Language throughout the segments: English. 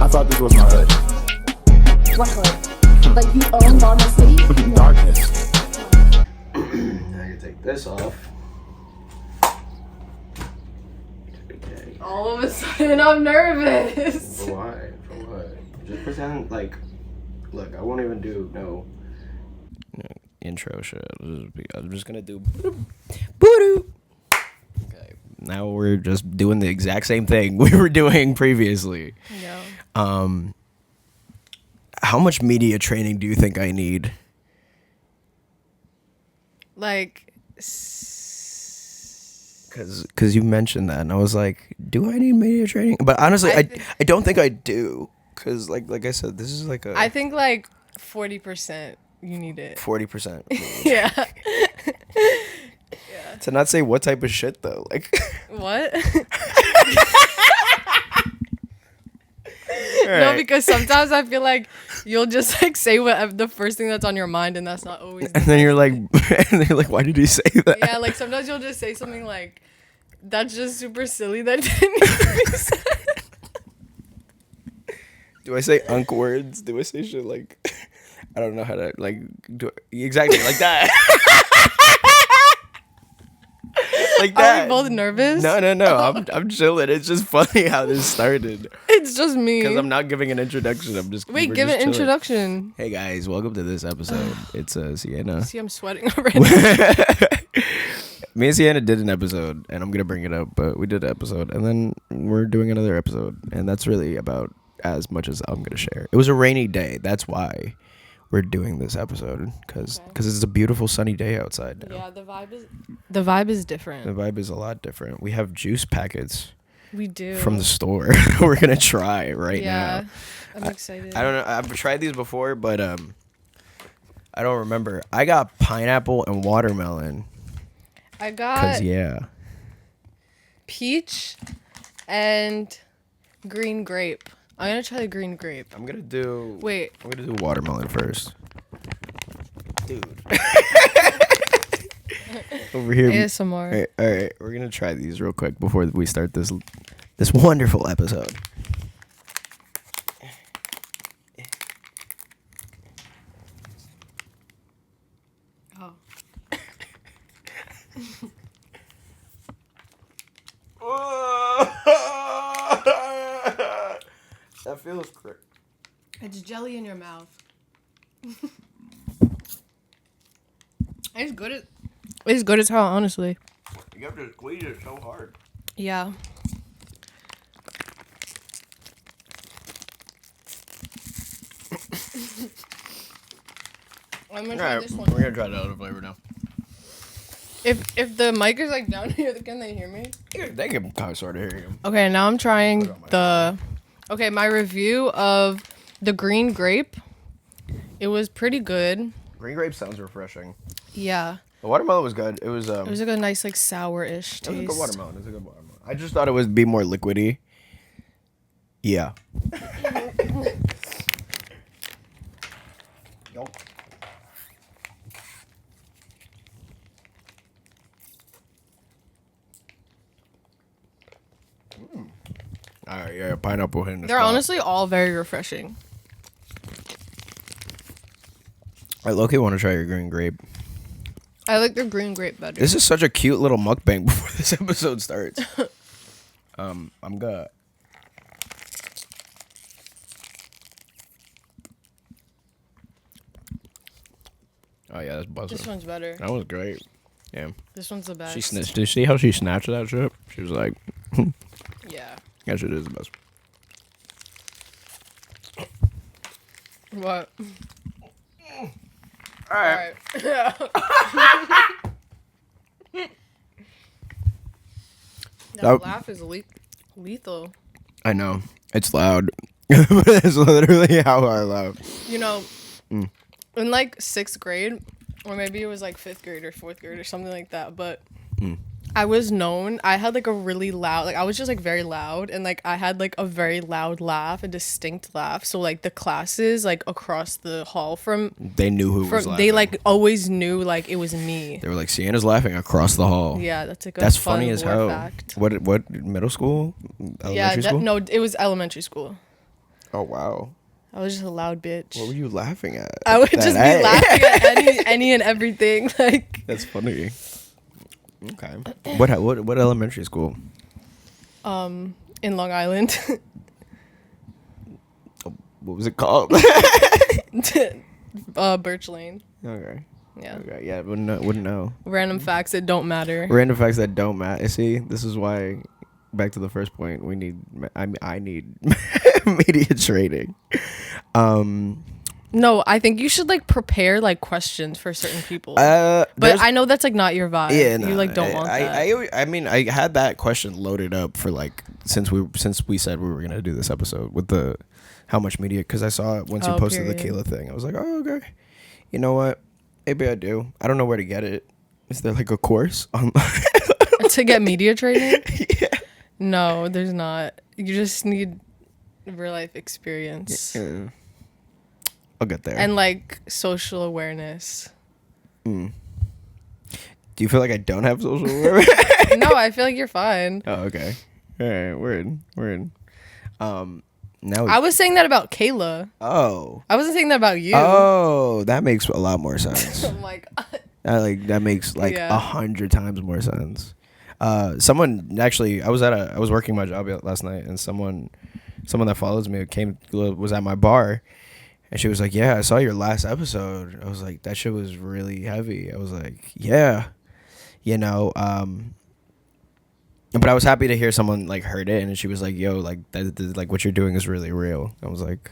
I thought this was my hood. What hood? Like you own Dartmouth City? Darkness. I can take this off. Okay. All of a sudden, I'm nervous. For why? For what? Just pretend like. Look, I won't even do no intro shit. I'm just gonna do boo-doo. Okay. Now we're just doing the exact same thing we were doing previously. Yeah. How much media training do you think I need? Like, Because you mentioned that, and I was like, do I need media training? But honestly, I don't think I do. Because, like I said, this is like a... I think, like, 40% you need it. 40%. Yeah. To not say what type of shit, though. Like... What? Right. No, because sometimes I feel like you'll just, like, say whatever the first thing that's on your mind, and that's not always... And then you're like, why did he say that? Yeah, like, sometimes you'll just say something like, that's just super silly that didn't need to be said. Do I say unk words? Do I say shit like... I don't know how to, like... Exactly, like that. Like that. Are we both nervous? No. I'm chilling. It's just funny how this started. It's just me. Because I'm not giving an introduction. Wait, give an introduction. Hey guys, welcome to this episode. It's Siena. See, I'm sweating already. Me and Siena did an episode, and I'm gonna bring it up, but we did an episode, and then we're doing another episode, and that's really about as much as I'm gonna share. It was a rainy day. That's why we're doing this episode, because it's a beautiful sunny day outside now. Yeah, the vibe is different. The vibe is a lot different. We have juice packets. We do. From the store. We're gonna try right now. Yeah, I'm excited. I don't know. I've tried these before, but I don't remember. I got pineapple and watermelon. I got yeah. peach and green grape. I'm gonna try the green grape. I'm gonna do watermelon first. Dude. Over here. ASMR. All right. We're gonna try these real quick before we start this wonderful episode. That feels great. It's jelly in your mouth. It's good as hell, honestly. You have to squeeze it so hard. Yeah. I'm gonna try this one. We're gonna try the other flavor now. If the mic is like down here, can they hear me? Yeah, they can kind of sort of hear you. Okay, now I'm trying my review of the green grape. It was pretty good. Green grape sounds refreshing. Yeah. The watermelon was good. It was like a nice like sour-ish taste. It was a good watermelon. I just thought it would be more liquidy. Yeah. Nope. All right, yeah, pineapple hitting the They're spot. honestly all very refreshing. I low-key want to try your green grape. I like the green grape better. This is such a cute little mukbang before this episode starts. I'm good. Oh yeah, that's buzzing. This one's better. That was great. Yeah. This one's the best. She snitched. Did you see how she snatched that shit? She was like, Yeah. that shit is the best. What? All right. That laugh is lethal. I know. It's loud. It's literally how I laugh. You know, in like 6th grade, or maybe it was like 5th grade or 4th grade or something like that, but I was known, I had like a really loud, like I was just like very loud, and like I had like a very loud laugh, a distinct laugh. So like the classes like across the hall they knew who was laughing. They like always knew like it was me. They were like, Siena's laughing across the hall. Yeah, that's like a That's fun funny as lore hell. fact. What middle school? Elementary school? No, it was elementary school. Oh wow. I was just a loud bitch. What were you laughing at? I would just be laughing at any and everything. Like, that's funny. Okay. What elementary school? in Long Island. What was it called? Birch Lane. Okay. Yeah. Okay. Yeah. Wouldn't know. Random facts that don't matter. Random facts that don't matter. See, this is why. Back to the first point. I need media training. No, I think you should like prepare like questions for certain people. But I know that's like not your vibe. Yeah, you like don't want that. I mean, I had that question loaded up for like since we said we were gonna do this episode with the how much media, because I saw it once you posted the Kayla thing. I was like, oh okay, you know what? Maybe I do. I don't know where to get it. Is there like a course on to get media training? Yeah. No, there's not. You just need real life experience. Yeah. I'll get there. And like social awareness. Do you feel like I don't have social awareness? No, I feel like you're fine. Oh, okay. All right, word. Now I was saying that about Kayla. Oh. I wasn't saying that about you. Oh, that makes a lot more sense. I'm like, that makes like 100 times more sense. Someone actually, I was working my job last night, and someone that follows me was at my bar, and she was like, "Yeah, I saw your last episode." I was like, "That shit was really heavy." I was like, "Yeah, you know." But I was happy to hear someone like heard it, and she was like, "Yo, like that, like what you're doing is really real." I was like,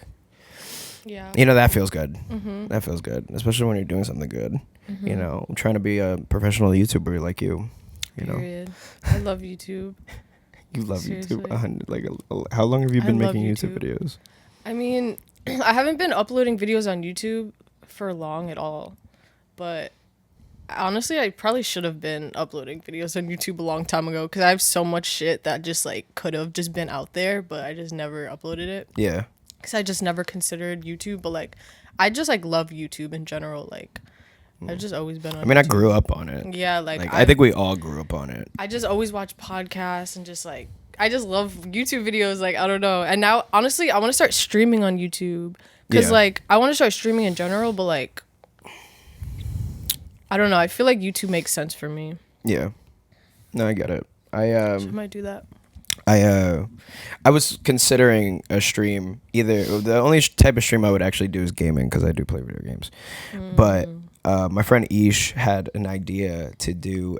yeah, you know, that feels good. Mm-hmm. That feels good, especially when you're doing something good. Mm-hmm. You know, I'm trying to be a professional YouTuber like you. You Period. I love YouTube. You love Seriously. YouTube. How long have you been making YouTube videos? I mean, I haven't been uploading videos on YouTube for long at all, but honestly, I probably should have been uploading videos on YouTube a long time ago, because I have so much shit that just like could have just been out there, but I just never uploaded it. Yeah. Because I just never considered YouTube, but like I just like love YouTube in general. Like I've just always been on I mean, YouTube. I grew up on it. Yeah, like I think we all grew up on it. I just always watch podcasts and just like I just love YouTube videos. Like I don't know. And now, honestly, I want to start streaming on YouTube, because like I want to start streaming in general, but like I don't know. I feel like YouTube makes sense for me. Yeah. No, I get it. I might do that. I was considering a stream. Either the only type of stream I would actually do is gaming, because I do play video games. But my friend Ish had an idea to do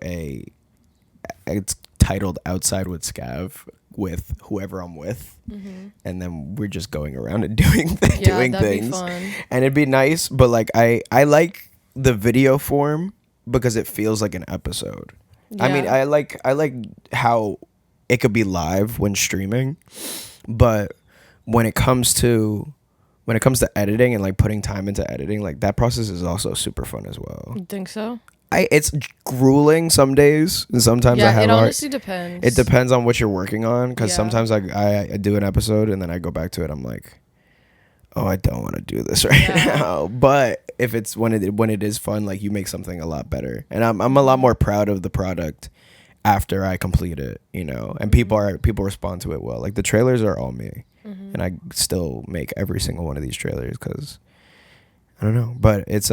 it's titled Outside with Scav, with whoever I'm with, and then we're just going around and doing doing things, be fun. and it'd be nice. But like I like the video form because it feels like an episode. I mean, I like how it could be live when streaming, but when it comes to editing and like putting time into editing, like that process is also super fun as well. You think so? It's grueling some days, and sometimes I have it honestly depends. It depends on what you're working on, because sometimes I do an episode and then I go back to it, I'm like, oh, I don't want to do this right now. But if it's when it is fun, like you make something a lot better, and I'm a lot more proud of the product after I complete it, you know. And people respond to it well. Like the trailers are all me, and I still make every single one of these trailers because I don't know. But it's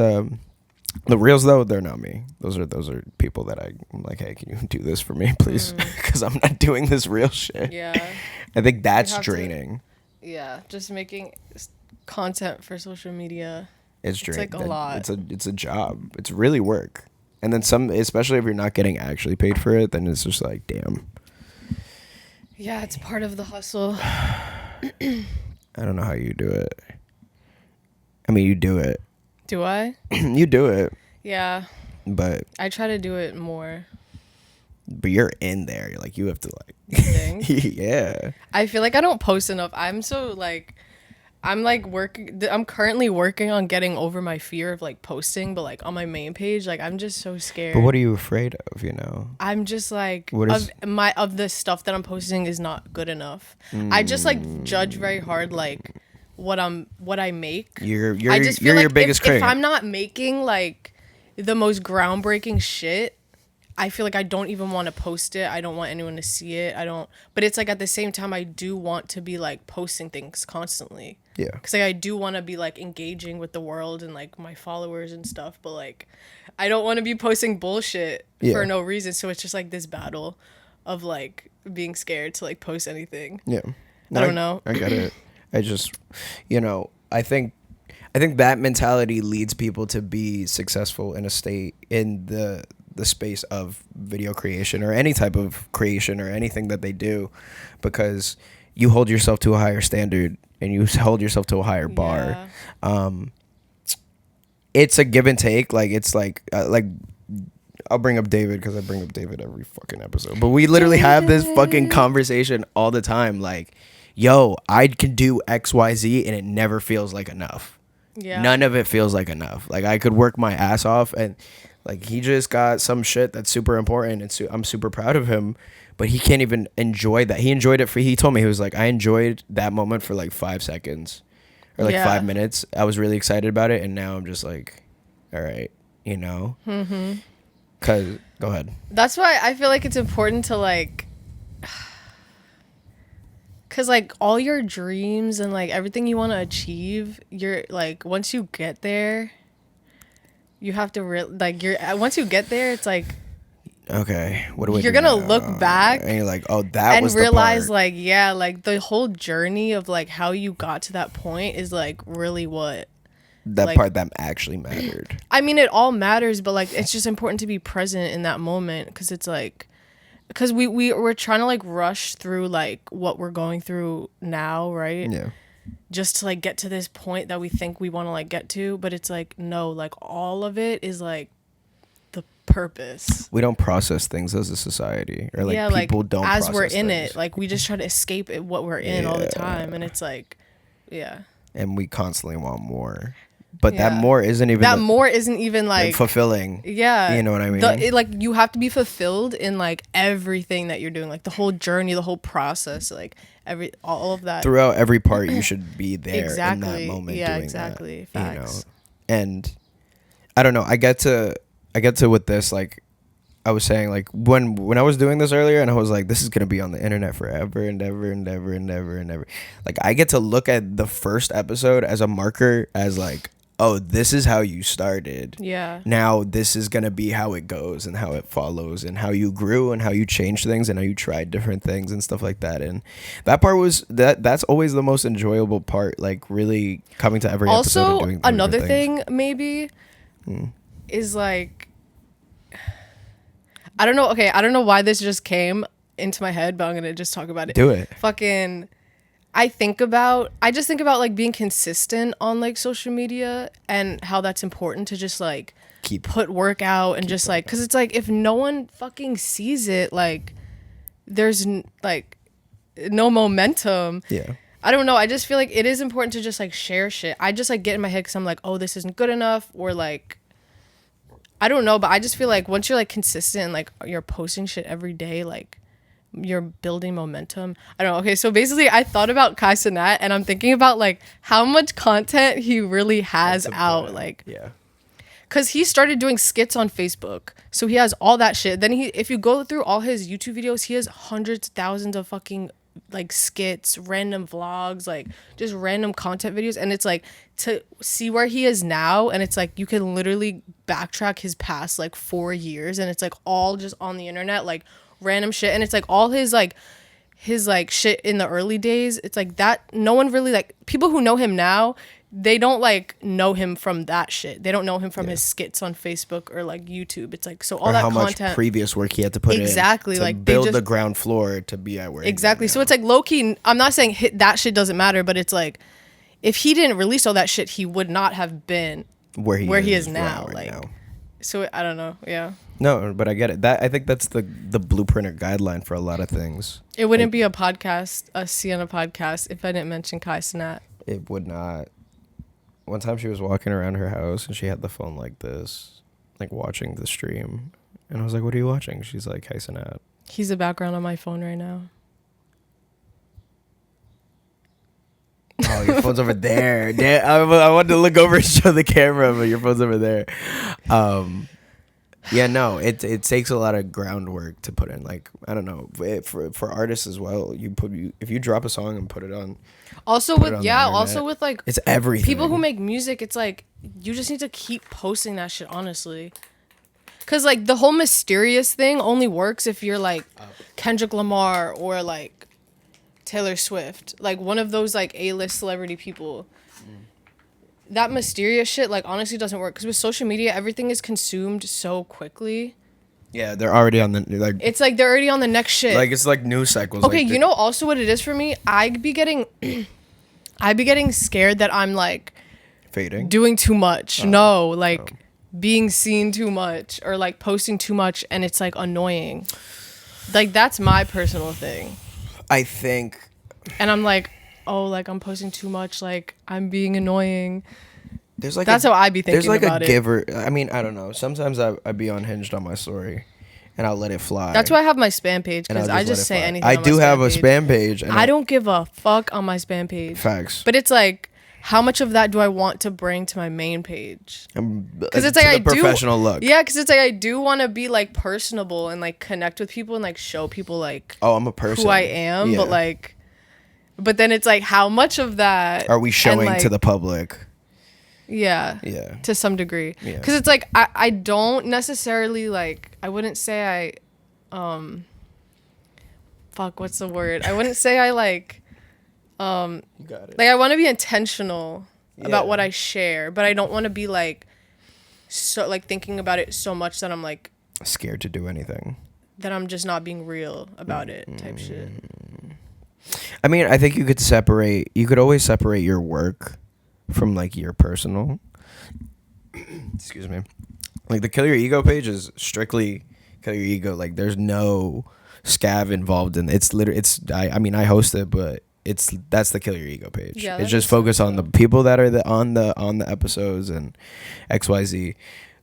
the reels though, they're not me. Those are people that I'm like, hey, can you do this for me, please? Because I'm not doing this real shit. Yeah. I think that's draining. Just making content for social media. It's draining. It's like a lot. It's a job. It's really work. And then some, especially if you're not getting actually paid for it, then it's just like, damn. Yeah, it's part of the hustle. I don't know how you do it. I mean, you do it. Do I? You do it. Yeah. But I try to do it more. But you're in there. You're like, you have to like. Yeah. I feel like I don't post enough. I'm currently working on getting over my fear of like posting, but like on my main page, like I'm just so scared. But what are you afraid of, you know? I'm just like of the stuff that I'm posting is not good enough. I just like judge very hard like what I make. You're your biggest critic. If I'm not making like the most groundbreaking shit, I feel like I don't even want to post it. I don't want anyone to see it. But it's like at the same time, I do want to be like posting things constantly. Yeah. Because like I do want to be like engaging with the world and like my followers and stuff. But like, I don't want to be posting bullshit for no reason. So it's just like this battle of like being scared to like post anything. Yeah. I don't know. I get it. I just, I think that mentality leads people to be successful in the space of video creation or any type of creation or anything that they do, because you hold yourself to a higher standard and you hold yourself to a higher bar. It's a give and take. Like, it's like I'll bring up David because I bring up David every fucking episode, but we literally have this fucking conversation all the time. Like, yo, I can do XYZ and it never feels like enough. Yeah. None of it feels like enough. Like, I could work my ass off, and like, he just got some shit that's super important, and I'm super proud of him, but he can't even enjoy that. He enjoyed it he told me, he was like, I enjoyed that moment for like 5 seconds or like 5 minutes. I was really excited about it, and now I'm just like, all right, Mm-hmm. Cause go ahead. That's why I feel like it's important to like, cause like all your dreams and like everything you want to achieve, you're like, once you get there, you have to once you get there, it's like, okay, what do we you're do gonna now? look back and you're like, oh, that and was realize the part. like, yeah, like the whole journey of like how you got to that point is like really what that like, part that actually mattered. I mean, it all matters, but like it's just important to be present in that moment, because it's like, because we're trying to like rush through like what we're going through now, right? Yeah. Just to like get to this point that we think we want to like get to, but it's like, no, like all of it is like the purpose. We don't process things as a society, or like people like, don't as process we're in things. it, like we just try to escape it, what we're in all the time, and it's like, and we constantly want more, but that more isn't even like fulfilling. Yeah, you know what I mean? Like you have to be fulfilled in like everything that you're doing, like the whole journey, the whole process, like all of that. Throughout every part, you should be there exactly. in that moment. Yeah, doing exactly. that, Facts. And I don't know. I get to with this, like I was saying, like when I was doing this earlier, and I was like, this is gonna be on the internet forever and ever and ever and ever and ever. Like, I get to look at the first episode as a marker, as like, oh, this is how you started. Yeah. Now this is gonna be how it goes and how it follows and how you grew and how you changed things and how you tried different things and stuff like that. And that part was that's always the most enjoyable part. Like, really coming to every episode and doing another things. thing maybe is like, I don't know. Okay, I don't know why this just came into my head, but I'm gonna just talk about it. Do it. Fucking, I just think about like being consistent on like social media and how that's important to just like put work out and just like, because it's like, if no one fucking sees it, like there's like no momentum. Yeah. I don't know. I just feel like it is important to just like share shit. I just like get in my head because I'm like, oh, this isn't good enough, or like, I don't know, but I just feel like once you're like consistent and like you're posting shit every day, like you're building momentum. I don't know. Okay, so basically I thought about Kai Cenat, and I'm thinking about like how much content he really has out. Like, yeah. Cause he started doing skits on Facebook, so he has all that shit. Then if you go through all his YouTube videos, he has hundreds, thousands of fucking like skits, random vlogs, like just random content videos. And it's like, to see where he is now, and it's like you can literally backtrack his past like 4 years, and it's like all just on the internet, like random shit. And it's like all his shit in the early days, it's like that no one really, like, people who know him now, they don't like know him from that shit. They don't know him from his skits on Facebook or like YouTube. It's like, so all or that how content, much previous work he had to put in to like build the ground floor to be at where exactly. So it's like low key. I'm not saying that shit doesn't matter, but it's like, if he didn't release all that shit, he would not have been where he is now. Right, like, now. So I don't know. Yeah. No, but I get it. I think that's the blueprint or guideline for a lot of things. It wouldn't be a podcast, a Siena podcast, if I didn't mention Kai Cenat. It would not. One time she was walking around her house and she had the phone like this, like watching the stream. And I was like, what are you watching? She's like, Kai Cenat. He's the background on my phone right now. Oh, your phone's over there. Damn, I wanted to look over and show the camera, but your phone's over there. Yeah, no, it takes a lot of groundwork to put in. Like, I don't know, for artists as well. If you drop a song and put it on. Also Put it with on the yeah, internet, also with like it's everything. people who make music, it's like you just need to keep posting that shit, honestly. Cause like the whole mysterious thing only works if you're like Kendrick Lamar or like Taylor Swift, like one of those like A-list celebrity people. That mysterious shit like honestly doesn't work because with social media everything is consumed so quickly. Yeah, they're already on the like. It's like they're already on the next shit. Like it's like news cycles. Okay, like you know also what it is for me? I'd be getting scared that I'm like fading. doing too much. No, like being seen too much or like posting too much and it's like annoying. Like that's my personal thing. I think. And I'm like, oh, like I'm posting too much, like I'm being annoying. There's like that's how I be thinking there's like about a giver. I mean, I don't know. Sometimes I be unhinged on my story, and I'll let it fly. That's why I have my spam page because I just say anything. I on do my have spam a page. spam page. And I don't give a fuck on my spam page. Facts. But it's like, how much of that do I want to bring to my main page? Because it's like I do professional look. Yeah, because it's like I do want to be like personable and like connect with people and like show people like oh, I'm a person who I am, yeah. but like, but then it's like how much of that are we showing like, to the public? Yeah. Yeah. To some degree. Yeah. Because it's like I don't necessarily like I wouldn't say fuck, what's the word? I wouldn't say I like you got it. like I want to be intentional about Yeah. what I share, but I don't want to be like so like thinking about it so much that I'm like scared to do anything. That I'm just not being real about it type shit. I mean, I think you could always separate your work from like your personal. Excuse me. Like the Kill Your Ego page is strictly Kill Your Ego. Like there's no scav involved in it. It's literally I mean I host it, but that's the Kill Your Ego page. Yeah, it's just focused on the people that are on the episodes and XYZ.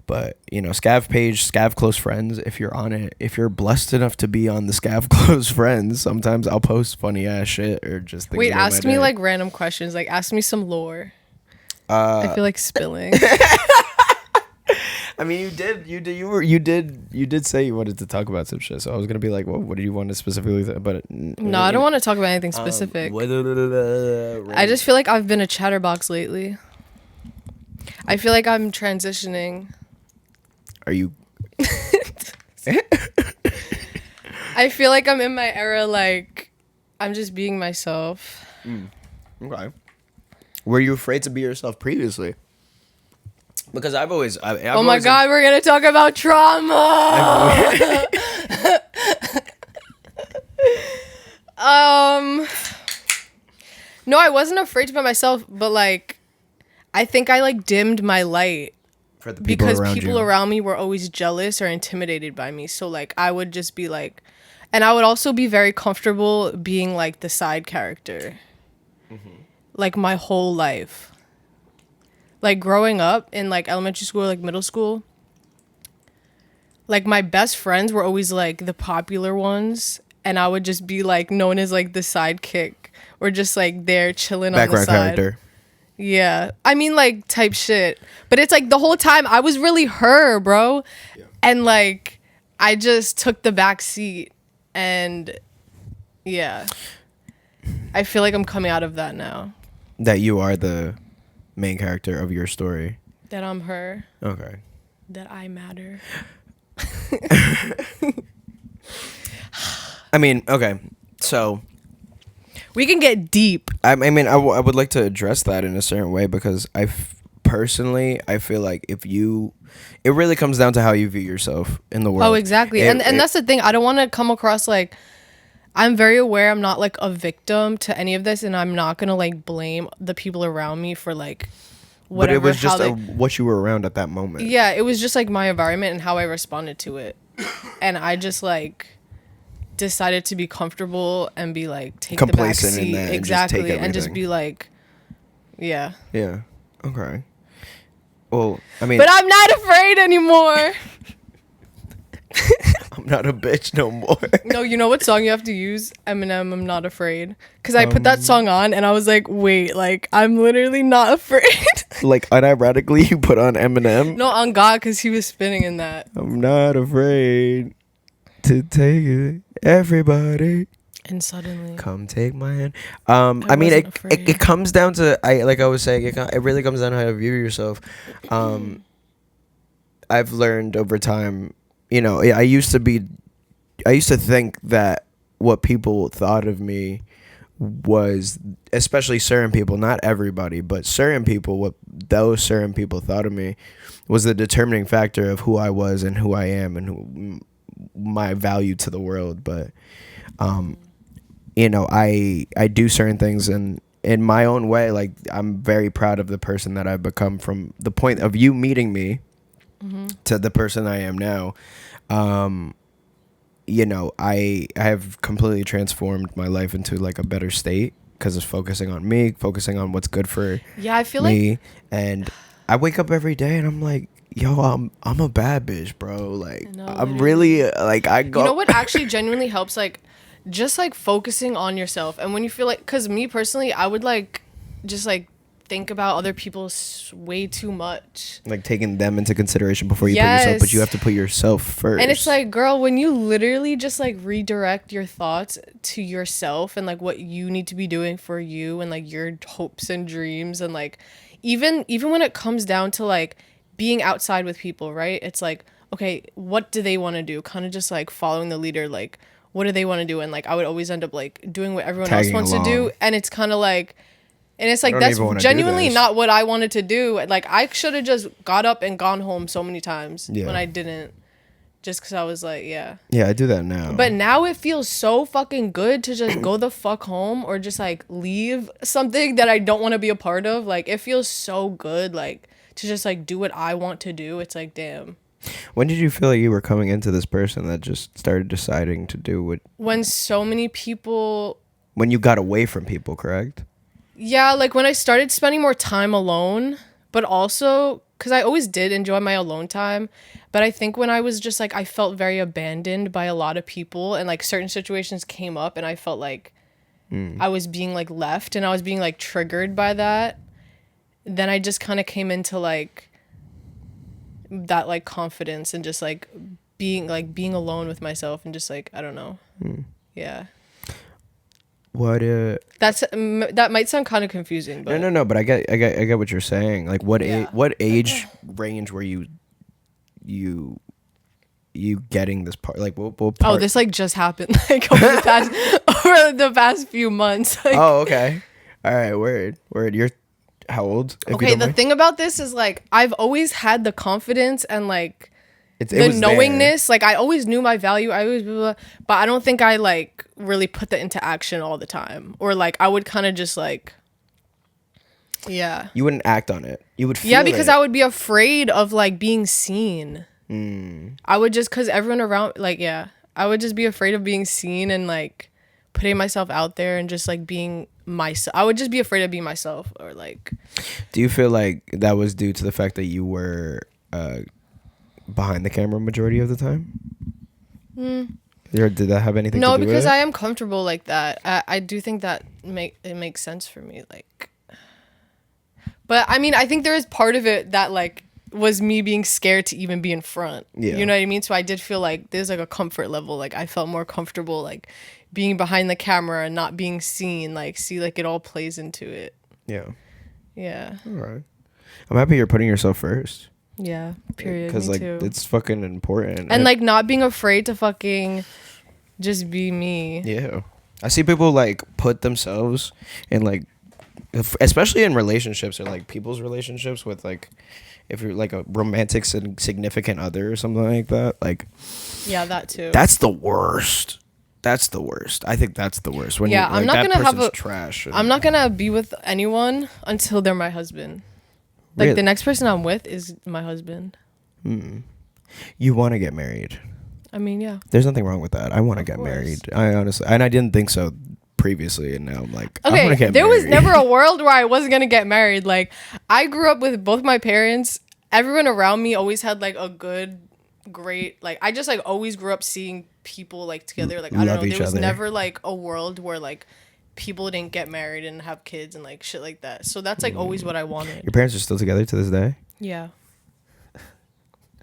But, you know, Scav Close Friends, if you're on it, if you're blessed enough to be on the Scav Close Friends, sometimes I'll post funny ass shit or just things. Wait, about ask my me day. like random questions. Like ask me some lore. I feel like spilling. I mean, you did say you wanted to talk about some shit, so I was gonna be like, well, what do you want to specifically? But No, I don't want to talk about anything specific. I just feel like I've been a chatterbox lately. I feel like I'm transitioning. Are you? I feel like I'm in my era. Like I'm just being myself. Okay. Were you afraid to be yourself previously? Because I've always. Oh my god, we're gonna talk about trauma. No, I wasn't afraid to be myself, but like, I think I like dimmed my light For the people because around people you. around me were always jealous or intimidated by me. So like, I would just be like, and I would also be very comfortable being like the side character, like my whole life. Like growing up in like elementary school, like middle school, like my best friends were always like the popular ones, and I would just be like known as like the sidekick or just like there chilling on the Background side. character. Yeah, I mean like type shit, but it's like the whole time I was really her, bro, and like I just took the back seat, and yeah, I feel like I'm coming out of that now. That you are the main character of your story. That I'm her. Okay. That I matter. I mean, okay, so We can get deep. I mean, I would like to address that in a certain way because personally, I feel like it really comes down to how you view yourself in the world. Oh, exactly. And that's the thing. I don't want to come across like, I'm very aware I'm not like a victim to any of this, and I'm not going to like blame the people around me for like whatever. But it was just what you were around at that moment. Yeah, it was just like my environment and how I responded to it. And I just like decided to be comfortable and be like take complacent the back seat. in that Exactly. and Just be like, yeah. Yeah. Okay. Well, I mean, But I'm not afraid anymore. I'm not a bitch no more. No, you know what song you have to use? Eminem, I'm Not Afraid. Because I put that song on and I was like, wait, like, I'm literally not afraid. Like unironically, you put on Eminem. No, on God, because he was spinning in that. I'm not afraid to take it, everybody. And suddenly, Come take my hand. I mean, wasn't it afraid. comes down to like I was saying, it really comes down to how you view yourself. I've learned over time. You know, I used to think that what people thought of me was, especially certain people, not everybody, but certain people, what those certain people thought of me was the determining factor of who I was and who I am and my value to the world. But you know, I do certain things in my own way. Like, I'm very proud of the person that I've become from the point of you meeting me to the person I am now. You know, I have completely transformed my life into like a better state because of focusing on me, focusing on what's good for I feel me. like, And I wake up every day and I'm like, yo, I'm a bad bitch, bro. Like, No, I'm literally. really like, I go. you know what actually genuinely helps, like, just like focusing on yourself. And when you feel like, because me personally, I would like just like think about other people way too much. Like taking them into consideration before you put yourself, but you have to put yourself first. And it's like, girl, when you literally just like redirect your thoughts to yourself and like what you need to be doing for you and like your hopes and dreams, and like even when it comes down to like being outside with people, right? It's like, okay, what do they want to do? Kind of just like following the leader, like what do they want to do? And like I would always end up like doing what everyone Tagging else wants along. to do, and it's kind of like, and it's like, don't that's even wanna do genuinely this. not what I wanted to do. Like, I should have just got up and gone home so many times when I didn't. Just because I was like, yeah. Yeah, I do that now. But now it feels so fucking good to just go the fuck home or just, like, leave something that I don't want to be a part of. Like, it feels so good, like, to just, like, do what I want to do. It's like, damn. When did you feel like you were coming into this person that just started deciding to do what... When so many people... When you got away from people, correct? Yeah, like when I started spending more time alone, but also because I always did enjoy my alone time. But I think when I was just like, I felt very abandoned by a lot of people, and like certain situations came up and I felt like I was being like left and I was being like triggered by that. Then I just kind of came into like that like confidence and just like being alone with myself and just like, I don't know. Yeah. What That might sound kind of confusing, but no, but I get what you're saying. Like, what age range were you getting this part? Like, what part? Oh, this like just happened like over the past few months. Like, Oh, okay. All right, word. You're how old? If you okay, don't the mind? thing about this is like I've always had the confidence and like It the was knowingness. Like, I always knew my value. I always, blah, blah, blah, but I don't think I like really put that into action all the time. Or like I would kind of just like, yeah. You wouldn't act on it. You would feel Yeah, because it. I would be afraid of like being seen. I would just, because everyone around, like, yeah, I would just be afraid of being seen and like putting myself out there and just like being myself. I would just be afraid of being myself, or like. Do you feel like that was due to the fact that you were behind the camera majority of the time? Or did that have anything to do with it? No, because I am comfortable like that. I do think that it makes sense for me, like. But I mean, I think there is part of it that like was me being scared to even be in front. Yeah. You know what I mean? So I did feel like there's like a comfort level. Like I felt more comfortable like being behind the camera and not being seen. Like, see, like it all plays into it. Yeah. Yeah. All right. I'm happy you're putting yourself first. Yeah. Period. Because Me like too. it's fucking important. And like not being afraid to fucking just be me. Yeah. I see people like put themselves in like, especially in relationships or like people's relationships with like, if you're like a romantic significant other or something like that, like. Yeah, that too. That's the worst. That's the worst. I think that's the worst. When Yeah, you, I'm like, not that gonna have person's a- trash. I'm not gonna be with anyone until they're my husband. Like Really? the next person I'm with is my husband. You want to get married. I mean, yeah. There's nothing wrong with that. I want to Of get course. married. I honestly, and I didn't think so previously, and now I'm like, I want to Okay, get there was married. never a world where I wasn't gonna get married. Like, I grew up with both my parents. Everyone around me always had like a good, great, like I just like always grew up seeing people like together. Like, I don't Love know, each there was other. never like a world where like people didn't get married and have kids and like shit like that. So that's like always what I wanted. Your parents are still together to this day? Yeah.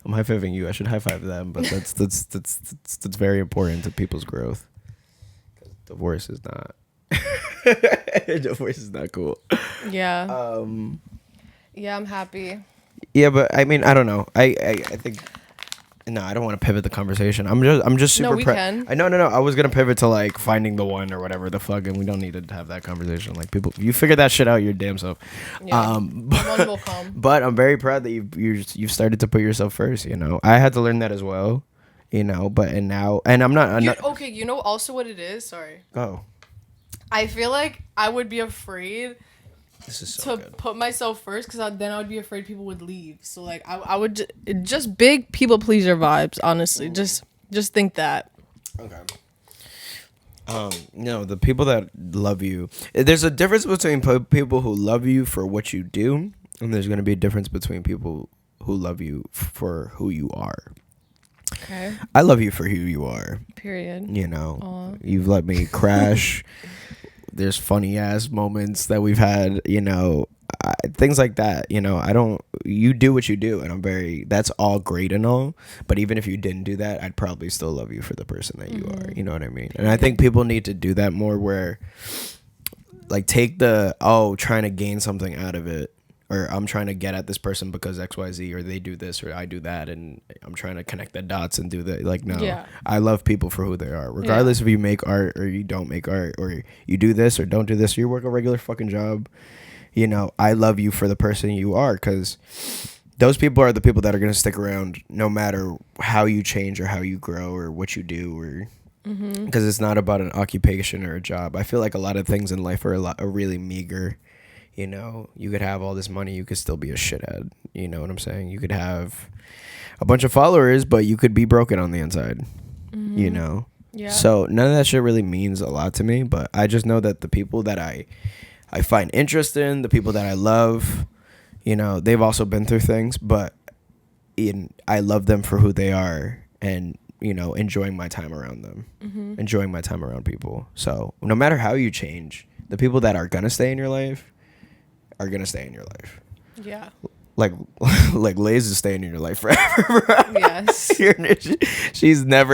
I'm high-fiving you. I should high-five them, but that's very important to people's growth. Divorce is not. Divorce is not cool. Yeah. Yeah, I'm happy. Yeah, but I mean, I don't know. I think. No, I don't want to pivot the conversation. I'm just super. No, we can. No. I was gonna pivot to like finding the one or whatever the fuck, and we don't need to have that conversation. Like people, you figure that shit out your damn self. Yeah. One will come. But I'm very proud that you've started to put yourself first. You know, I had to learn that as well. You know, but now I'm not. Okay, you know also what it is. Sorry. Oh. I feel like I would be afraid. This is so to good. put myself first because then I would be afraid people would leave. So like I would just big people pleaser vibes. Honestly, just think that. Okay. No, the people that love you. There's a difference between people who love you for what you do, and there's gonna be a difference between people who love you for who you are. Okay. I love you for who you are. Period. You know, Aww. You've let me crash. There's funny ass moments that we've had, you know, things like that. You know, you do what you do, and that's all great and all. But even if you didn't do that, I'd probably still love you for the person that you are. You know what I mean? And I think people need to do that more where, like, take trying to gain something out of it. Or I'm trying to get at this person because XYZ, or they do this or I do that, and I'm trying to connect the dots and do that. Like, no, yeah. I love people for who they are, regardless if you make art or you don't make art, or you do this or don't do this, or you work a regular fucking job. You know, I love you for the person you are, because those people are the people that are going to stick around no matter how you change or how you grow or what you do, or because it's not about an occupation or a job. I feel like a lot of things in life are really meager. You know, you could have all this money, you could still be a shithead. You know what I'm saying? You could have a bunch of followers, but you could be broken on the inside. You know? Yeah. So none of that shit really means a lot to me, but I just know that the people that I find interest in, the people that I love, you know, they've also been through things, but I love them for who they are, and, you know, enjoying my time around them, enjoying my time around people. So no matter how you change, the people that are going to stay in your life are gonna stay in your life. Yeah. Like Lay's is staying in your life forever, bro. Yes. She's not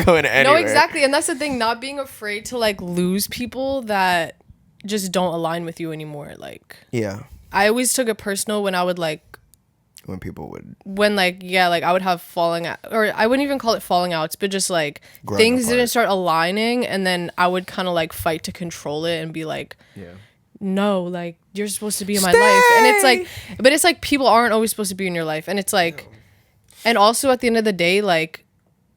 going anywhere. No, exactly. And that's the thing, not being afraid to like lose people that just don't align with you anymore. Like, yeah. I always took it personal when I would like when people would I would have falling out, or I wouldn't even call it falling outs, but just like things apart. didn't start aligning, and then I would kind of like fight to control it and be like, no, like, you're supposed to be in my life. And it's like, but it's like people aren't always supposed to be in your life. And it's like, and also at the end of the day, like,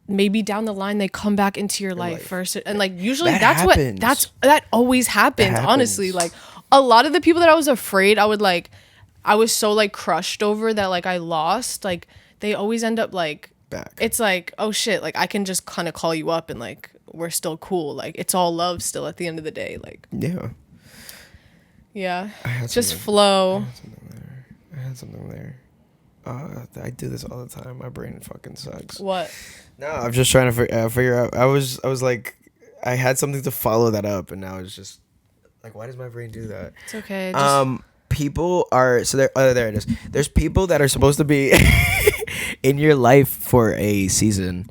maybe down the line they come back into your life first. And like, usually that always happens, honestly. Like, a lot of the people that I was afraid I was so like crushed over that like I lost, like, they always end up like back. It's like, oh shit, like I can just kind of call you up and like we're still cool. Like, it's all love still at the end of the day. Like, yeah, just flow. I had something there. I do this all the time. My brain fucking sucks. What? No, I'm just trying to figure out. I was like, I had something to follow that up, and now it's just like, why does my brain do that? It's okay. People are there it is. There's people that are supposed to be in your life for a season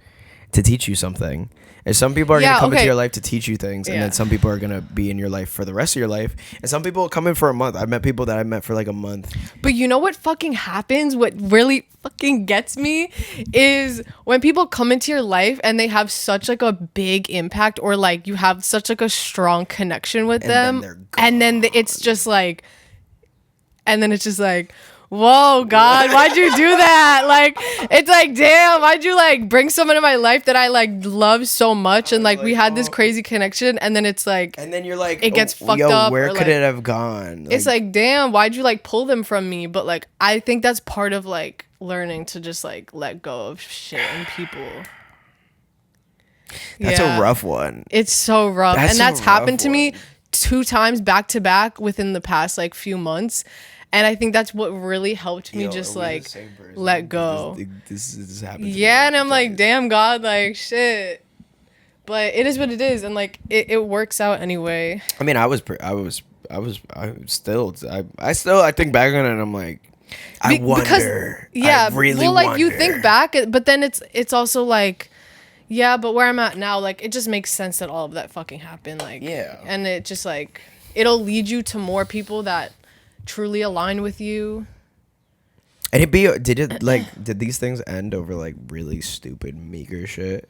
to teach you something. And some people are going to come into your life to teach you things. And then some people are going to be in your life for the rest of your life. And some people come in for a month. I've met people that I met for like a month. But you know what fucking happens? What really fucking gets me is when people come into your life and they have such like a big impact, or like you have such like a strong connection with them. And then it's just like, whoa, God, why'd you do that? Like, it's like, damn, why'd you like bring someone in my life that I like love so much, and like we had this crazy connection, and then it's like, and then you're like, it gets fucked up. Where could it have gone? It's like, damn, why'd you like pull them from me? But like, I think that's part of like learning to just like let go of shit and people. That's a rough one. It's so rough, and that's happened to me 2 times back to back within the past like few months. And I think that's what really helped me just like let go. This happened. Yeah, and I'm like, damn, God, like shit. But it is what it is, and like it works out anyway. I mean, I think back on it and I'm like, I wonder. Yeah, I really well, like wonder. you think back, but then it's also like, yeah, but where I'm at now, like it just makes sense that all of that fucking happened, like, Yeah. and it just like it'll lead you to more people that truly align with you. And did these things end over like really stupid meager shit?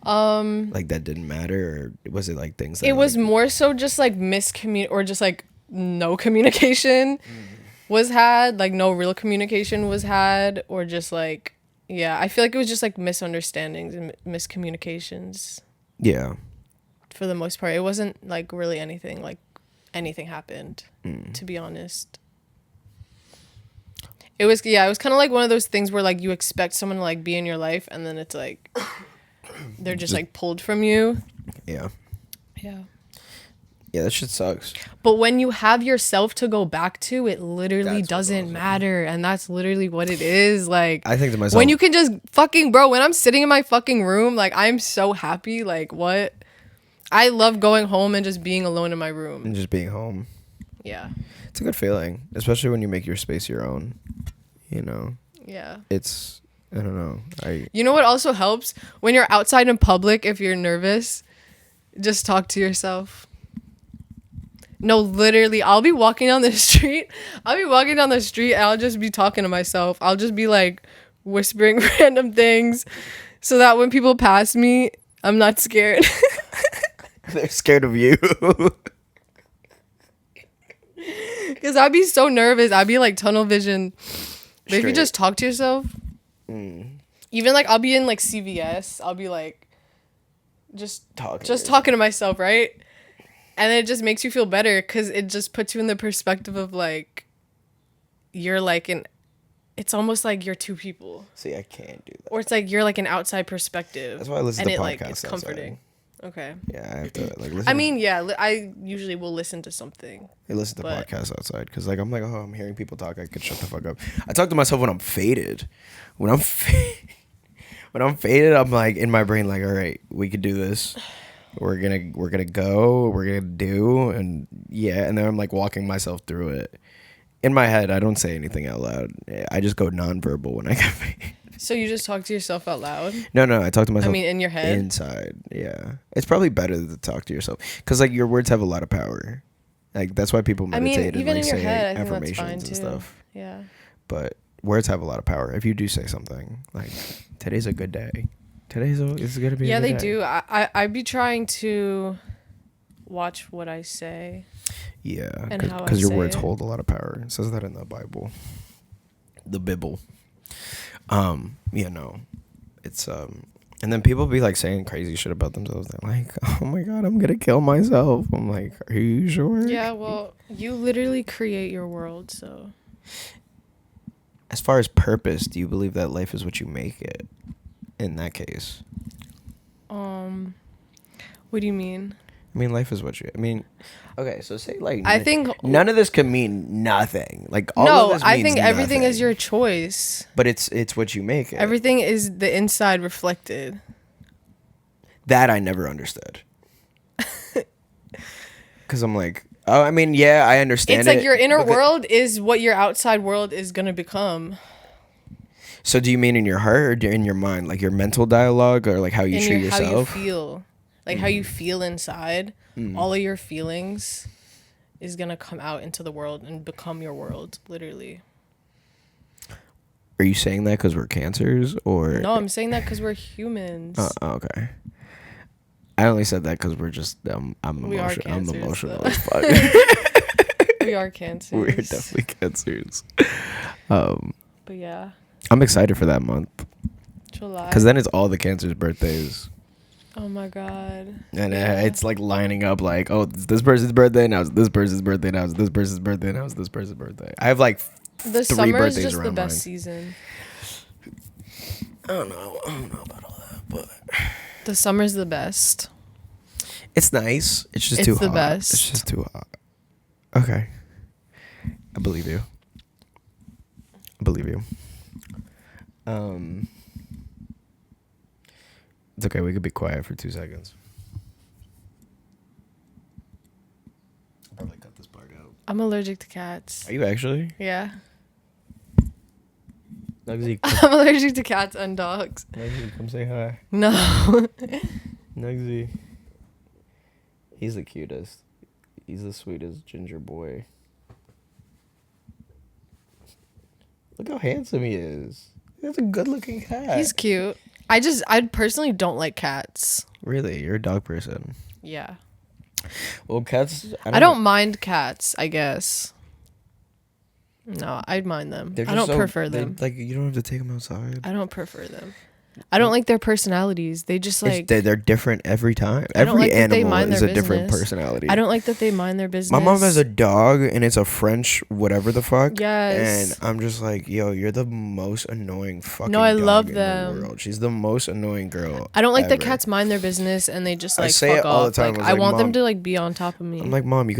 Like that didn't matter, or was it like things that It was more so just like or just like no communication was had, like no real communication was had, or just like, yeah, I feel like it was just like misunderstandings and miscommunications. Yeah. For the most part, it wasn't like really anything happened, to be honest. It was kind of like one of those things where like you expect someone to like be in your life, and then it's like they're just like pulled from you. Yeah. Yeah. Yeah, that shit sucks. But when you have yourself to go back to, it literally That's doesn't matter. And that's literally what it is. Like, I think to myself, when you can just fucking, bro, when I'm sitting in my fucking room, like, I'm so happy. Like, what? I love going home and just being alone in my room. and just being home. Yeah. It's a good feeling, especially when you make your space your own. You know? Yeah. It's, I don't know. You know what also helps? When you're outside in public, if you're nervous, just talk to yourself. No, literally, I'll be walking down the street. And I'll just be talking to myself. I'll just be like whispering random things so that when people pass me, I'm not scared. They're scared of you. Because I'd be so nervous. I'd be like tunnel vision. But if you Straight. just talk to yourself, even like I'll be in like CVS, I'll be like just talking to myself, right? And then it just makes you feel better because it just puts you in the perspective of like you're like it's almost like you're two people. See, I can't do that. Or it's like you're like an outside perspective. That's why I listen to and podcasts it like it's outside. comforting. Okay. Yeah, I have to like listen. I mean, yeah, I usually will listen to something. I listen to but- podcasts outside because like I'm like, oh, I'm hearing people talk. I could shut the fuck up. I talk to myself when I'm faded. When I'm faded, I'm like in my brain like, all right, we could do this. We're gonna go. We're gonna do, and yeah, and then I'm like walking myself through it. In my head, I don't say anything out loud. I just go nonverbal when I get faded. So you just talk to yourself out loud? No, I talk to myself. I mean, in your head? Inside, yeah. It's probably better to talk to yourself because like your words have a lot of power. Like that's why people meditate even and like in your say head, I think that's affirmations fine and too. stuff. Yeah. But words have a lot of power. If you do say something like today's a good day, it's gonna be. Yeah, a good they day. do. I'd be trying to watch what I say. Yeah, And how I because your say words it. hold a lot of power. It says that in the Bible, the Bible. Yeah, no, it's and then people be like saying crazy shit about themselves. They're like, oh my god, I'm gonna kill myself. I'm like, are you sure? Yeah, well, you literally create your world, so. As far as purpose, do you believe that life is what you make it? In that case, What do you mean? I mean, life is what you. I mean, okay, so say like. I think none of this can mean nothing. Like all of this I means think everything is nothing. your choice. But it's what you make it. Everything is the inside reflected. That I never understood. Because I'm like, oh, I mean, yeah, I understand. It's like your inner world is what your outside world is gonna become. So do you mean in your heart or in your mind, like your mental dialogue, or like how you treat yourself? How you feel, like how you feel inside. All of your feelings is gonna come out into the world and become your world, literally. Are you saying that because we're cancers, or No, I'm saying that because we're humans. Okay. I only said that because we're just I'm We are emotional. I'm cancers, emotional though. as fuck. We are cancers. We're definitely cancers. But yeah, I'm excited for that month July. because then it's all the cancers' birthdays. Oh my god. And Yeah. it's like lining up like, oh, it's this person's birthday, now it's this person's birthday, now it's this person's birthday, now it's this person's birthday. I have like The 3 summer is birthdays just the around best mine. season. I don't know about all that, but The summer's the best. it's nice. It's just It's too the hot. best. It's just too hot. Okay. I believe you. It's okay, we could be quiet for 2 seconds. I'm allergic to cats. Are you actually? Yeah. Nugsy, I'm allergic to cats and dogs. Nugsy, come say hi. No. Nugsy. He's the cutest. He's the sweetest ginger boy. Look how handsome he is. That's a good-looking cat. He's cute. I personally don't like cats. Really? You're a dog person. Yeah. Well, cats... I don't mind cats, I guess. No, I'd mind them. I don't prefer them. Like, you don't have to take them outside. I don't prefer them. I don't like their personalities. They just like... They're different every time. I don't Every like that they animal mind is their a different business. personality. I don't like that they mind their business. My mom has a dog, and it's a French whatever the fuck. Yes. And I'm just like, yo, you're the most annoying fucking No, I dog love in them. the world. She's the most annoying girl I don't like ever. that cats mind their business and they just I like say fuck it all off. the time. Like, I I was like, want them Mom- to like be on top of me. I'm like, Mom, you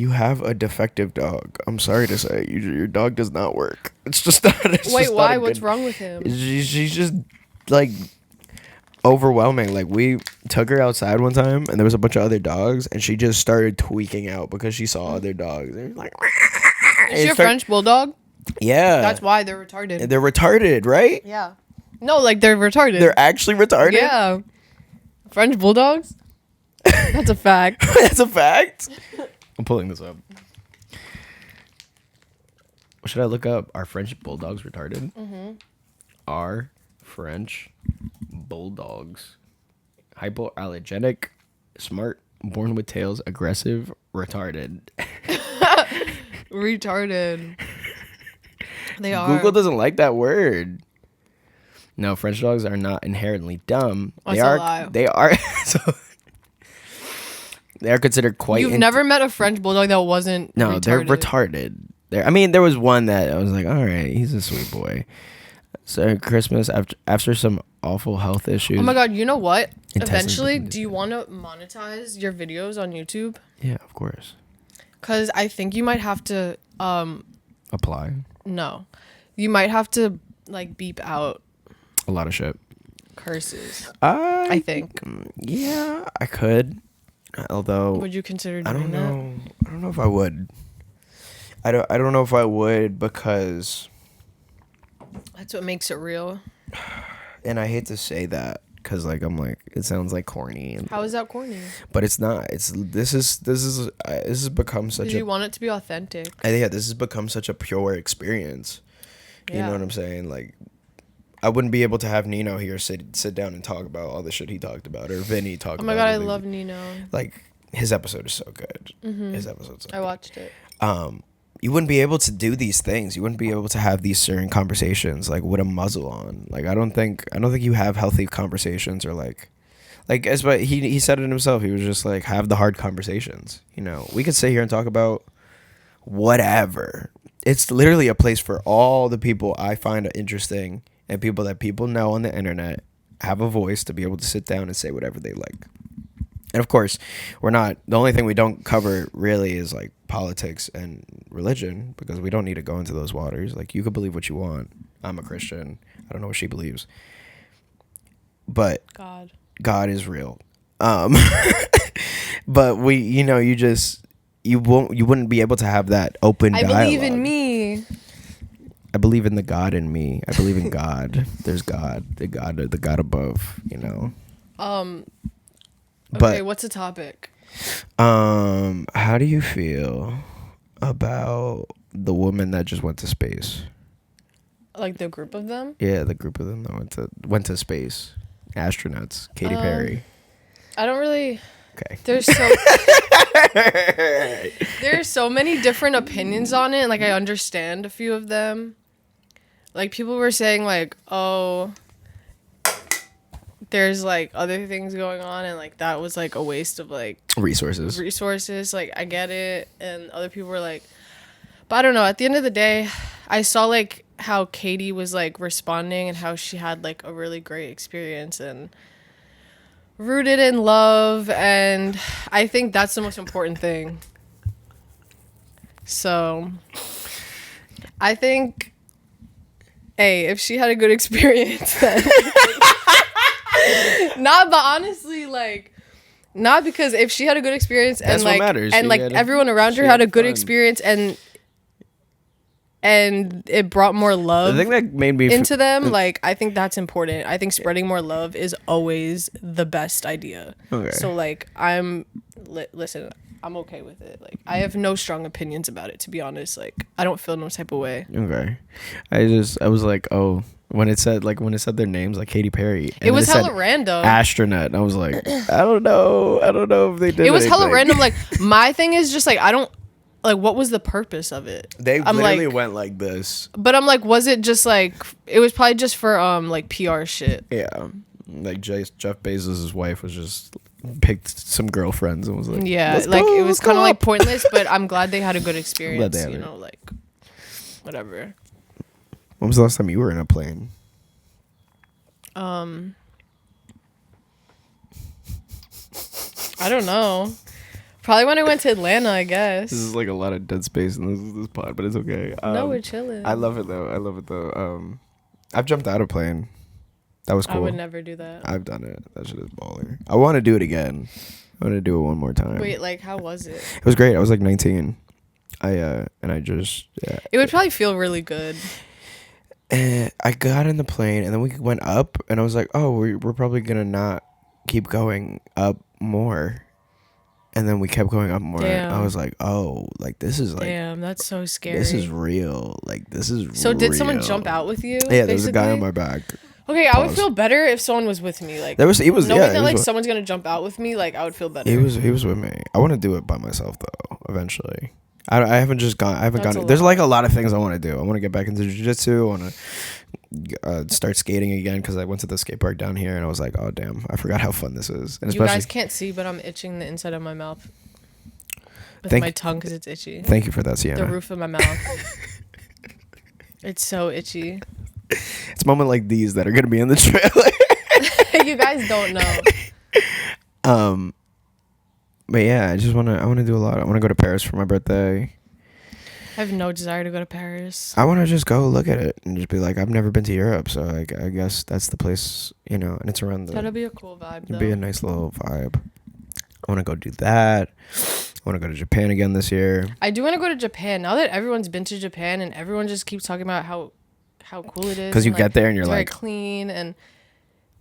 have a defective dog. I'm sorry to say, your dog does not work. It's just not. Wait, why? What's wrong with him? She's just like overwhelming. Like, we took her outside one time and there was a bunch of other dogs and she just started tweaking out because she saw other dogs. And like, Is she a French bulldog? Yeah, That's why they're retarded. they're retarded, right? Yeah. No, like they're retarded. They're actually retarded. Yeah. French bulldogs? That's a fact. That's a fact. I'm pulling this up. Should I look up, are French bulldogs retarded? Mm-hmm. Are French bulldogs hypoallergenic, smart, born with tails, aggressive, retarded? Retarded. They are. Google doesn't like that word. No, French dogs are not inherently dumb. That's a lie. They are so they are considered quite. You've never met a French bulldog that wasn't No, they're retarded. I mean, there was one that I was like, all right, he's a sweet boy. So at Christmas, after some awful health issues. Oh my God, you know what? Intestines Eventually, and- do you want to monetize your videos on YouTube? Yeah, of course. Because I think you might have to, Apply. no. You might have to, like, beep out A lot of shit. curses. I think. Yeah, I could. Although Would you consider I doing don't know. I don't know if I would. I don't know if I would because, That's what makes it real. and I hate to say that because like I'm like it sounds like corny and How is that corny? but it's not. This has become such Because a you want it to be authentic. yeah, this has become such a pure experience. You Yeah. know what I'm saying? Like, I wouldn't be able to have Nino here sit down and talk about all the shit he talked about, or Vinny talk. Oh my about God, I everything. love Nino. Like, his episode is so good. His episode's so I watched it. good. You wouldn't be able to do these things. You wouldn't be able to have these certain conversations like with a muzzle on. Like, I don't think you have healthy conversations or like as but he said it himself. He was just like, have the hard conversations. You know, we could sit here and talk about whatever. It's literally a place for all the people I find interesting and people that people know on the internet have a voice to be able to sit down and say whatever they like. And of course, the only thing we don't cover really is like politics and religion because we don't need to go into those waters. Like, you could believe what you want. I'm a Christian. I don't know what she believes. But God is real. But you wouldn't be able to have that open dialogue. I believe in me. I believe in the God in me. I believe in God. There's God, the God above, you know. Okay, what's the topic? How do you feel about the woman that just went to space? Like the group of them? Yeah, the group of them that went to space. Astronauts. Katy Perry. I don't really. Okay. There's so many different opinions on it, and like I understand a few of them. Like, people were saying like, oh, there's like other things going on, and like that was like a waste of like resources. Like, I get it. And other people were like, but I don't know, at the end of the day, I saw like how Katie was like responding and how she had like a really great experience and rooted in love, and I think that's the most important thing. So I think, hey, if she had a good experience, then but honestly, like, Not because if she had a good experience and That's what like matters. and She like had everyone around her she had a had good fun. experience and it brought more love The thing that made me into them, like I think that's important. I think spreading more love is always the best idea. Okay. So like listen, I'm okay with it. Like I have no strong opinions about it, to be honest. Like I don't feel no type of way. Okay. I was like, oh, when it said their names, like Katy Perry. And It was then hella said random. Astronaut. And I was like, I don't know if they did It was hella anything. random. Like my thing is just like I don't like what was the purpose of it? They I'm literally like, went like this. but I'm like, was it just like it was probably just for like PR shit. Yeah. Like Jeff Bezos' wife was just picked some girlfriends and was like, Yeah, "Let's like go, it was let's kind of go like up." pointless, but I'm glad they had a good experience. had You it. know, like whatever. When was the last time you were in a plane? I don't know. Probably when I went to Atlanta, I guess. This is like a lot of dead space in this pod, but it's okay. No, we're chilling. I love it though. I've jumped out of plane. That was cool. I would never do that. I've done it. That shit is baller. I want to do it again. I want to do it one more time. Wait, like how was it? It was great. I was like 19. I just It would probably feel really good. I got in the plane and then we went up and I was like, oh, we're probably gonna not keep going up more. And then we kept going up more. Damn. I was like, oh, like this is like Damn, that's so scary. this is real. Like this is So did someone real. jump out with you? Yeah, there was a guy on basically? my back. Okay, I would Pause. feel better if someone was with me. Like He was knowing yeah, that he like was, someone's gonna jump out with me, like I would feel better. he was with me. I want to do it by myself though, eventually. I haven't That's gone. a There's lot. like a lot of things I want to do. I want to get back into jiu-jitsu. I want to start skating again because I went to the skate park down here and I was like, oh damn, I forgot how fun this is. And You especially, guys can't see, but I'm itching the inside of my mouth with Thank- my tongue because it's itchy. thank you for that, The Sienna. roof of my mouth. It's so itchy. It's moments like these that are gonna be in the trailer. You guys don't know. But yeah, I want to do a lot. I want to go to Paris for my birthday. I have no desire to go to Paris. I want to just go look at it and just be like, I've never been to Europe, so I guess that's the place, you know. And it's around That'll be a cool vibe, It'd though. be a nice little vibe. I want to go do that. I want to go to Japan again this year. I do want to go to Japan. Now that everyone's been to Japan and everyone just keeps talking about how cool it is. Because you and, get there and you're it's very like, clean and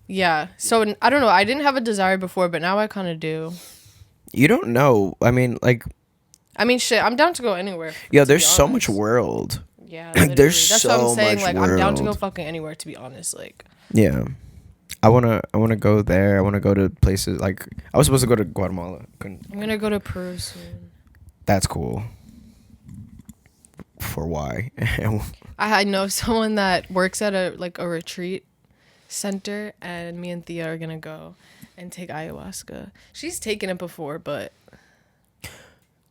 yeah. So I don't know. I didn't have a desire before, but now I kind of do. you don't know. I mean, like, I mean, shit. I'm down to go anywhere. yeah, to there's be so much honest. world. Yeah, There's literally. That's what so I'm saying. much Like, I'm down to go world. fucking anywhere. To be honest, like. Yeah. I wanna go there. I wanna go to places like I was supposed to go to Guatemala. Couldn't. I'm gonna go to Peru soon. That's cool. For why? I know someone that works at a retreat center, and me and Thea are gonna go and take ayahuasca. She's taken it before, but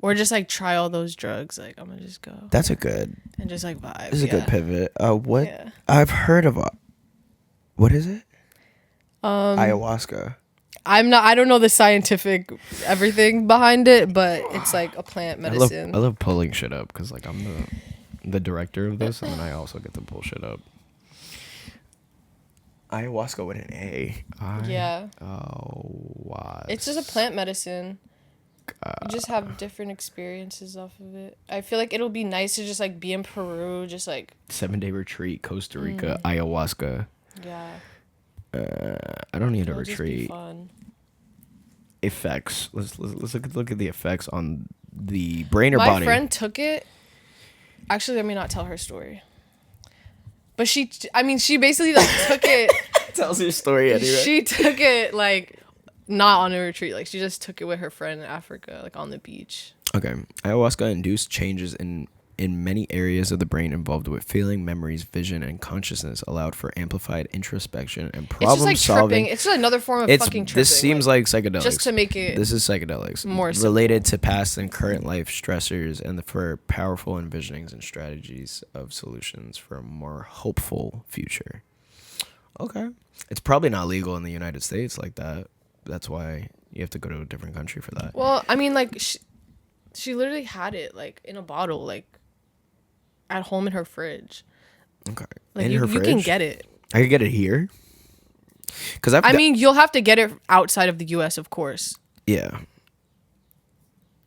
or just like try all those drugs. Like I'm gonna just go That's a good. and just like vibe. This is a good pivot. What? Yeah. I've heard of. What is it? Ayahuasca. I don't know the scientific everything behind it, but it's like a plant medicine. I love pulling shit up because like I'm the director of this, and then I also get to pull shit up. Ayahuasca with an A. Yeah. Oh, wow. It's just a plant medicine. You just have different experiences off of it. I feel like it'll be nice to just like be in Peru, just like 7-day retreat, Costa Rica, ayahuasca. yeah. I don't need a It'll just be retreat. fun. Effects. Let's look at the effects on the brain or My body. friend took it. Actually, let me not tell her story. But she basically like took it. Tells your story anyway. She took it like not on a retreat. Like she just took it with her friend in Africa, like on the beach. Okay. Ayahuasca induced changes in many areas of the brain involved with feeling, memories, vision, and consciousness, allowed for amplified introspection and It's problem just like solving. tripping. It's just another form of fucking tripping. This seems like psychedelics. just to make it This is psychedelics. more related to past and current life stressors and for powerful envisionings and strategies of solutions for a more hopeful future. Okay. It's probably not legal in the United States like that. That's why you have to go to a different country for that. Well, I mean, like she literally had it like in a bottle, like at home in her fridge. Okay. Like in you her can fridge? get it. I could get it here. Because I mean, you'll have to get it outside of the U.S., of course. Yeah.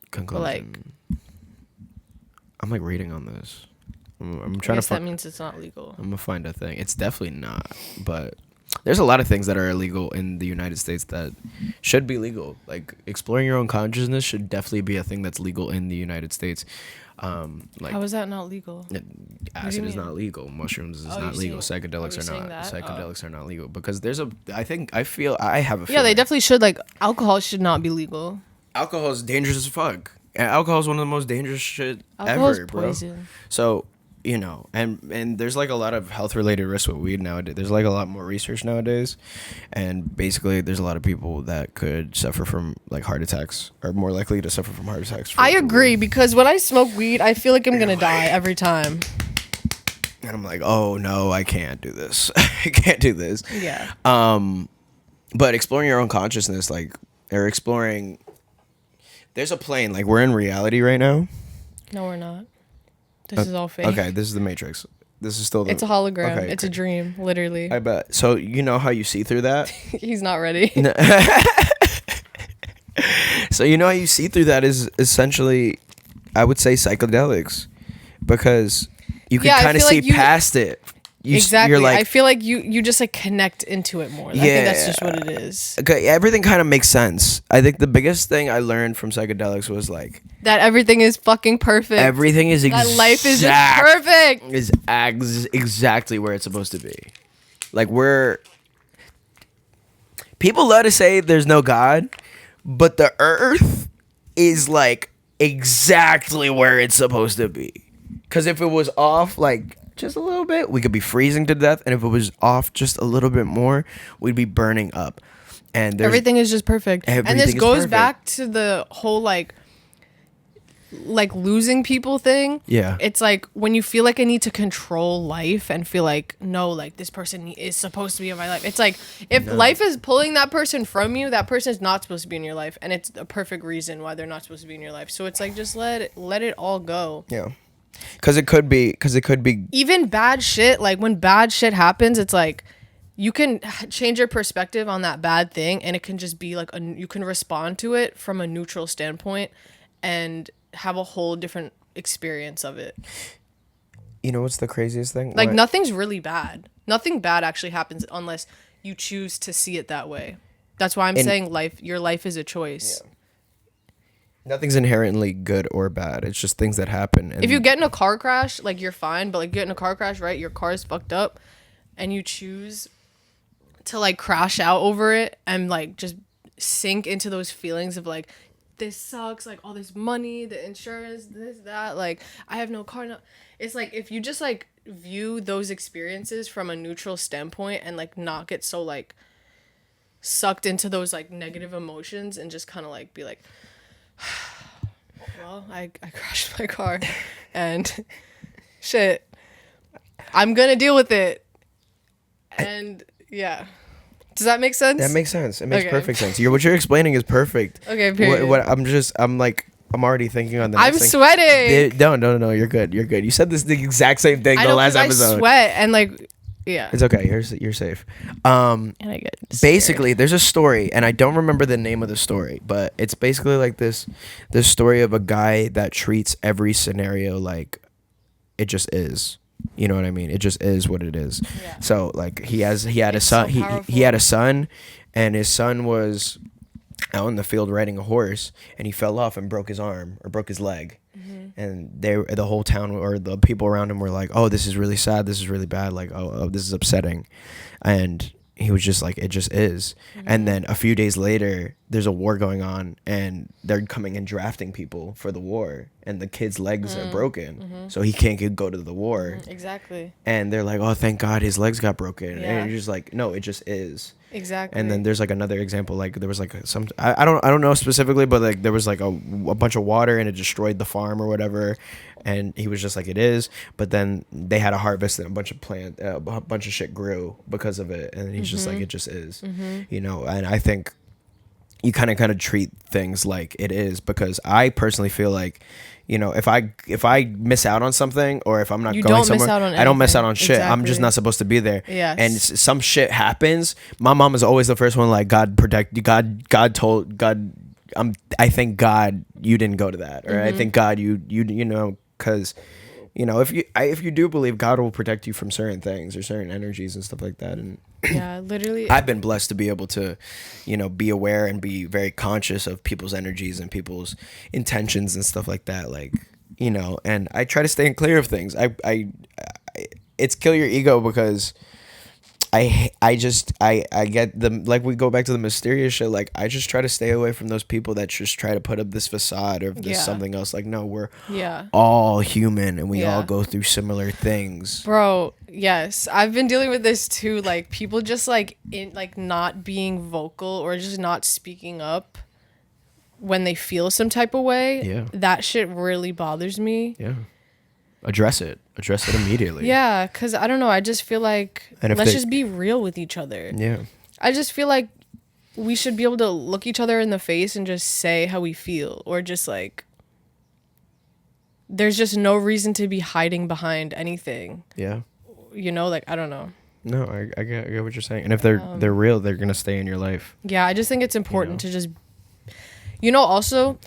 But Conclusion. like, I'm like reading on this. I'm I trying to guess that find. means it's not legal. I'm gonna find a thing. It's definitely not, but there's a lot of things that are illegal in the United States that should be legal. Like exploring your own consciousness should definitely be a thing that's legal in the United States. Like How is that not legal? acid is mean? not legal. Mushrooms is Oh, not you're legal. saying- Psychedelics you're are saying not. that? Psychedelics are not legal because there's a. I feel I have a. Yeah, Feeling. they definitely should. Like, alcohol should not be legal. Alcohol is dangerous as fuck. And alcohol is one of the most dangerous shit Alcohol's ever, bro. poison. So, you know, and there's like a lot of health related risks with weed nowadays. There's like a lot more research nowadays, and basically there's a lot of people that could suffer from like heart attacks, or more likely to suffer from heart attacks. I agree, because when I smoke weed, I feel like I'm gonna die every time. And I'm like, oh no, I can't do this. I can't do this. Yeah. But exploring your own consciousness, like, or exploring. There's a plane, like we're in reality right now. No, we're not. This is all fake. Okay, this is the Matrix. This is still the. It's a hologram. Okay, It's a dream, literally. I bet. So you know how you see through that? He's not ready. So you know how you see through that is essentially, I would say, psychedelics, because you can Yeah, I kind of feel see like you- past it. Exactly. You're like, I feel like you just like connect into it more. I think that's just what it is. Okay, everything kind of makes sense. I think the biggest thing I learned from psychedelics was like That everything is fucking perfect. everything is that life is just perfect. Is exactly where it's supposed to be. Like people love to say there's no God, but the earth is like exactly where it's supposed to be. Because if it was off like just a little bit, we could be freezing to death, and if it was off just a little bit more, we'd be burning up. And Everything is just perfect. And Everything this is goes perfect. back to the whole like losing people thing. Yeah. It's like when you feel like I need to control life and feel like, no, like this person is supposed to be in my life. It's like if life is pulling that person from you, that person is not supposed to be in your life, and it's a perfect reason why they're not supposed to be in your life. So it's like just let it all go. Yeah. Because it could be Even bad shit, like when bad shit happens, it's like you can change your perspective on that bad thing, and it can just be like you can respond to it from a neutral standpoint and have a whole different experience of it. You know what's the craziest thing? Like nothing's really bad. Nothing bad actually happens unless you choose to see it that way. That's why I'm saying your life is a choice. Yeah. Nothing's inherently good or bad. It's just things that happen. And If you get in a car crash, like you're fine, but like get in a car crash, right? Your car is fucked up and you choose to like crash out over it and like just sink into those feelings of like, this sucks, like all this money, the insurance, this, that, like I have no car. No. It's like if you just like view those experiences from a neutral standpoint and like not get so like sucked into those like negative emotions and just kind of like be like, well, I crashed my car and shit, I'm gonna deal with it. And yeah, does that make sense? That makes sense. It makes Okay. perfect sense. What you're explaining is perfect. Okay, period. What I'm already thinking on the I'm next thing. sweating. No, you're good. You said this the exact same thing I the know, last 'cause episode. I sweat and like, yeah. It's okay. You're safe. And I get scared. Basically, there's a story, and I don't remember the name of the story, but it's basically like this story of a guy that treats every scenario like it just is. You know what I mean? It just is what it is. Yeah. So like he had a It's son. so he powerful. had a son, and his son was out in the field riding a horse, and he fell off and broke his arm or broke his leg. And the whole town or the people around him were like, "Oh, this is really sad. This is really bad. Like, oh, this is upsetting." And he was just like, "It just is." And then a few days later, there's a war going on, and they're coming and drafting people for the war, and the kid's legs are broken, so he can't go to the war. Exactly. And they're like, "Oh, thank God, his legs got broken." Yeah. And you're just like, "No, it just is." Exactly. And then there's like another example, like there was like some I don't know specifically, but like there was like a bunch of water and it destroyed the farm or whatever, and he was just like, it is. But then they had a harvest and a bunch of shit grew because of it, and he's just like, it just is, you know. And I think you kind of treat things like it is, because I personally feel like, you know, if I miss out on something, or if I'm not You going don't miss somewhere, out on I don't miss anything. out on shit. I'm just Exactly. not supposed to be there. Yes. And some shit happens. My mom is always the first one, like, God protect you. God I thank God you didn't go to that, or I thank God you know, because you know, if you do believe, God will protect you from certain things or certain energies and stuff like that. And Yeah, literally. I've been blessed to be able to, you know, be aware and be very conscious of people's energies and people's intentions and stuff like that. Like, you know, and I try to stay clear of things. It's kill your ego, because I get the, like, we go back to the mysterious shit. Like, I just try to stay away from those people that just try to put up this facade of this something else. Like, no, we're all human, and we all go through similar things. Bro, yes. I've been dealing with this too. Like, people just like not being vocal or just not speaking up when they feel some type of way. Yeah. That shit really bothers me. Yeah. Address it immediately. Yeah, because I don't know. I just feel like, let's just be real with each other. Yeah. I just feel like we should be able to look each other in the face and just say how we feel, or just like, there's just no reason to be hiding behind anything. Yeah. You know, like, I don't know. No, I get what you're saying. And if they're real, they're going to stay in your life. Yeah, I just think it's important to just, you know, also,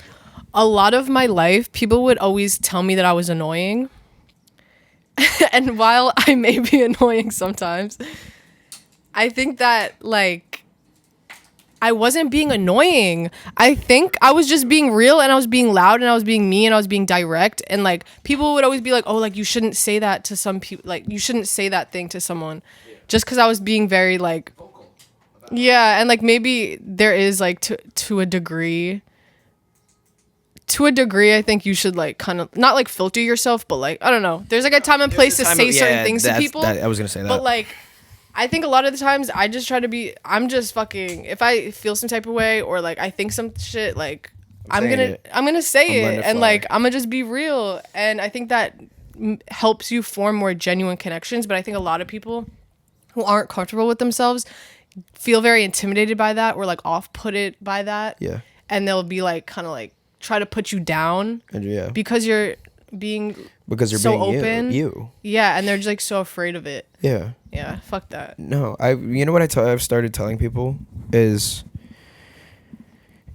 a lot of my life, people would always tell me that I was annoying. And while I may be annoying sometimes, I think that, like, I wasn't being annoying. I think I was just being real, and I was being loud, and I was being mean, and I was being direct. And, like, people would always be like, oh, like, you shouldn't say that to some people. Like, you shouldn't say that thing to someone. Just because I was being very, like, yeah. And, like, maybe there is, like, to a degree, I think you should, like, kind of not like filter yourself, but, like, I don't know. There's like a time and place to say certain things to people. I was gonna say that. But, like, I think a lot of the times I just try to be. I'm just fucking. If I feel some type of way, or like I think some shit, like I'm gonna say it, and like I'm gonna just be real. And I think that helps you form more genuine connections. But I think a lot of people who aren't comfortable with themselves feel very intimidated by that, or like off-putted by that. Yeah. And they'll be like, kind of like, try to put you down. Yeah. Because you're being so being open. You. Yeah, and they're just like so afraid of it. Yeah. Yeah, fuck that. No, you know what I've started telling people is,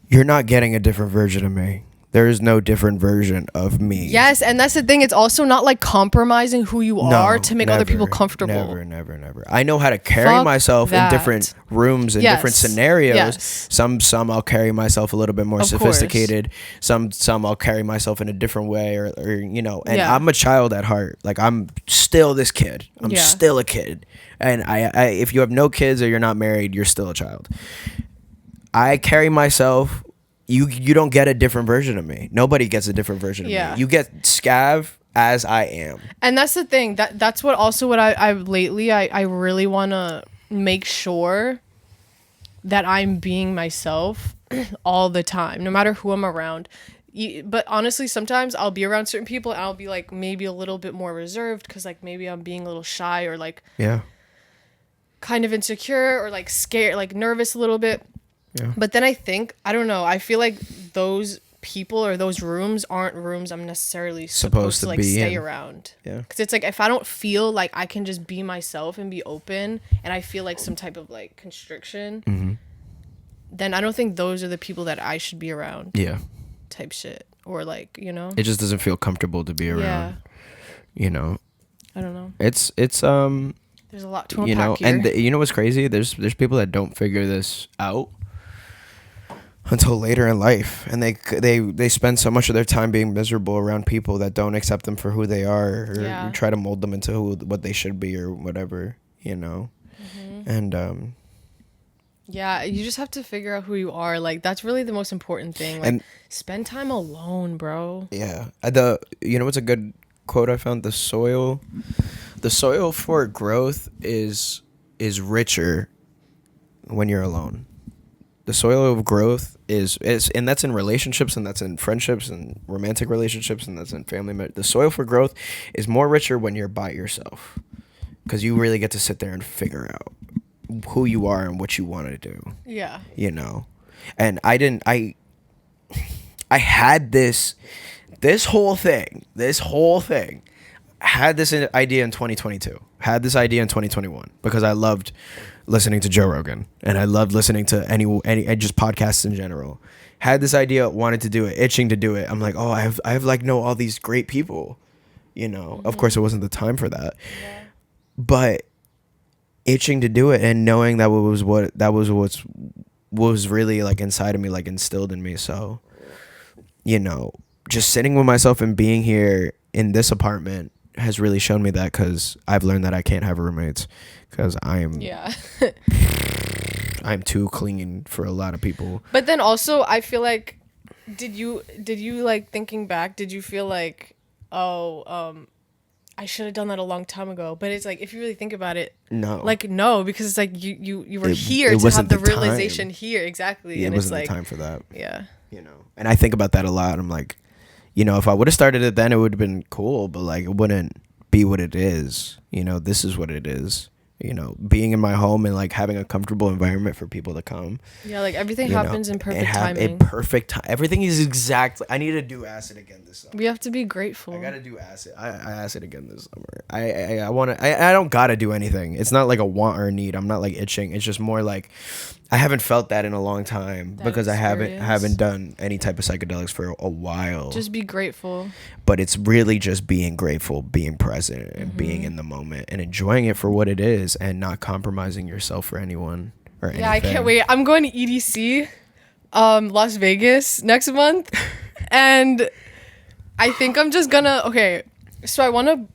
you're not getting a different version of me. There is no different version of me. Yes, and that's the thing. It's also not like compromising who you are to make other people comfortable. Never. I know how to carry myself in different rooms, in different scenarios. Yes. Some I'll carry myself a little bit more Of sophisticated. Some I'll carry myself in a different way, or you know. And I'm a child at heart. Like, I'm still this kid. I'm still a kid. And I if you have no kids or you're not married, you're still a child. I carry myself. You don't get a different version of me. Nobody gets a different version of me. You get Scav as I am. And that's the thing. That's what I lately I really want to make sure that I'm being myself all the time, no matter who I'm around. But honestly, sometimes I'll be around certain people and I'll be like maybe a little bit more reserved, because like maybe I'm being a little shy, or like kind of insecure, or like scared, like nervous a little bit. Yeah. But then I don't know, I feel like those people or those rooms aren't rooms I'm necessarily supposed to like stay around. Yeah. Because it's like, if I don't feel like I can just be myself and be open, and I feel like some type of like constriction, then I don't think those are the people that I should be around. Yeah. Type shit. Or like, you know? It just doesn't feel comfortable to be around. Yeah. You know? I don't know. It's there's a lot to unpack, you know, here. and you know what's crazy? There's people that don't figure this out until later in life, and they spend so much of their time being miserable around people that don't accept them for who they are, or try to mold them into what they should be, or whatever, you know. And yeah, you just have to figure out who you are. Like, that's really the most important thing. Like, and spend time alone, bro. Yeah. You know what's a good quote I found? The soil for growth is richer when you're alone. The soil of growth is, and that's in relationships, and that's in friendships and romantic relationships, and that's in family. The soil for growth is more richer when you're by yourself, because you really get to sit there and figure out who you are and what you want to do. Yeah. You know, and I had this whole thing. had this idea in 2022, had this idea in 2021 because I loved listening to Joe Rogan and I loved listening to any just podcasts in general. Had this idea, wanted to do it, itching to do it. I'm like, oh, I have like know all these great people, you know. Of course, it wasn't the time for that, but itching to do it and knowing that was really like inside of me, like instilled in me. So, you know, just sitting with myself and being here in this apartment has really shown me that, because I've learned that I can't have roommates because I'm too clingy for a lot of people. But then also I feel like, did you like, thinking back, did you feel like, I should have done that a long time ago? But it's like, if you really think about it, no, because it's like you were here to have the realization here. Exactly. Yeah, and it wasn't it's like, the time for that. Yeah. You know, and I think about that a lot. I'm like, you know, if I would have started it then, it would have been cool, but like, it wouldn't be what it is. You know, this is what it is. You know, being in my home and like having a comfortable environment for people to come. Yeah, like everything happens in perfect timing. In perfect time. Everything is exactly. I need to do acid again this summer. We have to be grateful. I gotta do acid. I acid again this summer. I want to. I don't gotta do anything. It's not like a want or a need. I'm not like itching. It's just more like I haven't felt that in a long time because I haven't done any type of psychedelics for a while. Just be grateful. But it's really just being grateful, being present, and being in the moment and enjoying it for what it is, and not compromising yourself for anyone or anything. Yeah, I can't wait. I'm going to EDC, Las Vegas next month, and I think I'm just gonna. Okay, so I wanna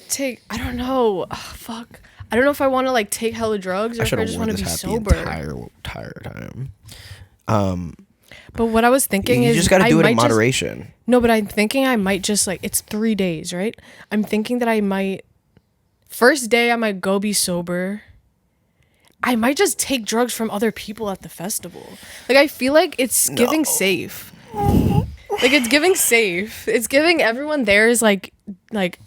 take. I don't know. Fuck. I don't know if I want to like take hella drugs or if I just want to be sober. Entire time. But what I was thinking is, you just got to do it in moderation. No, but I'm thinking I might just like, it's 3 days, right? I'm thinking that I might, first day I might go be sober. I might just take drugs from other people at the festival. Like, I feel like it's giving safe. Like, it's giving safe. It's giving everyone there is like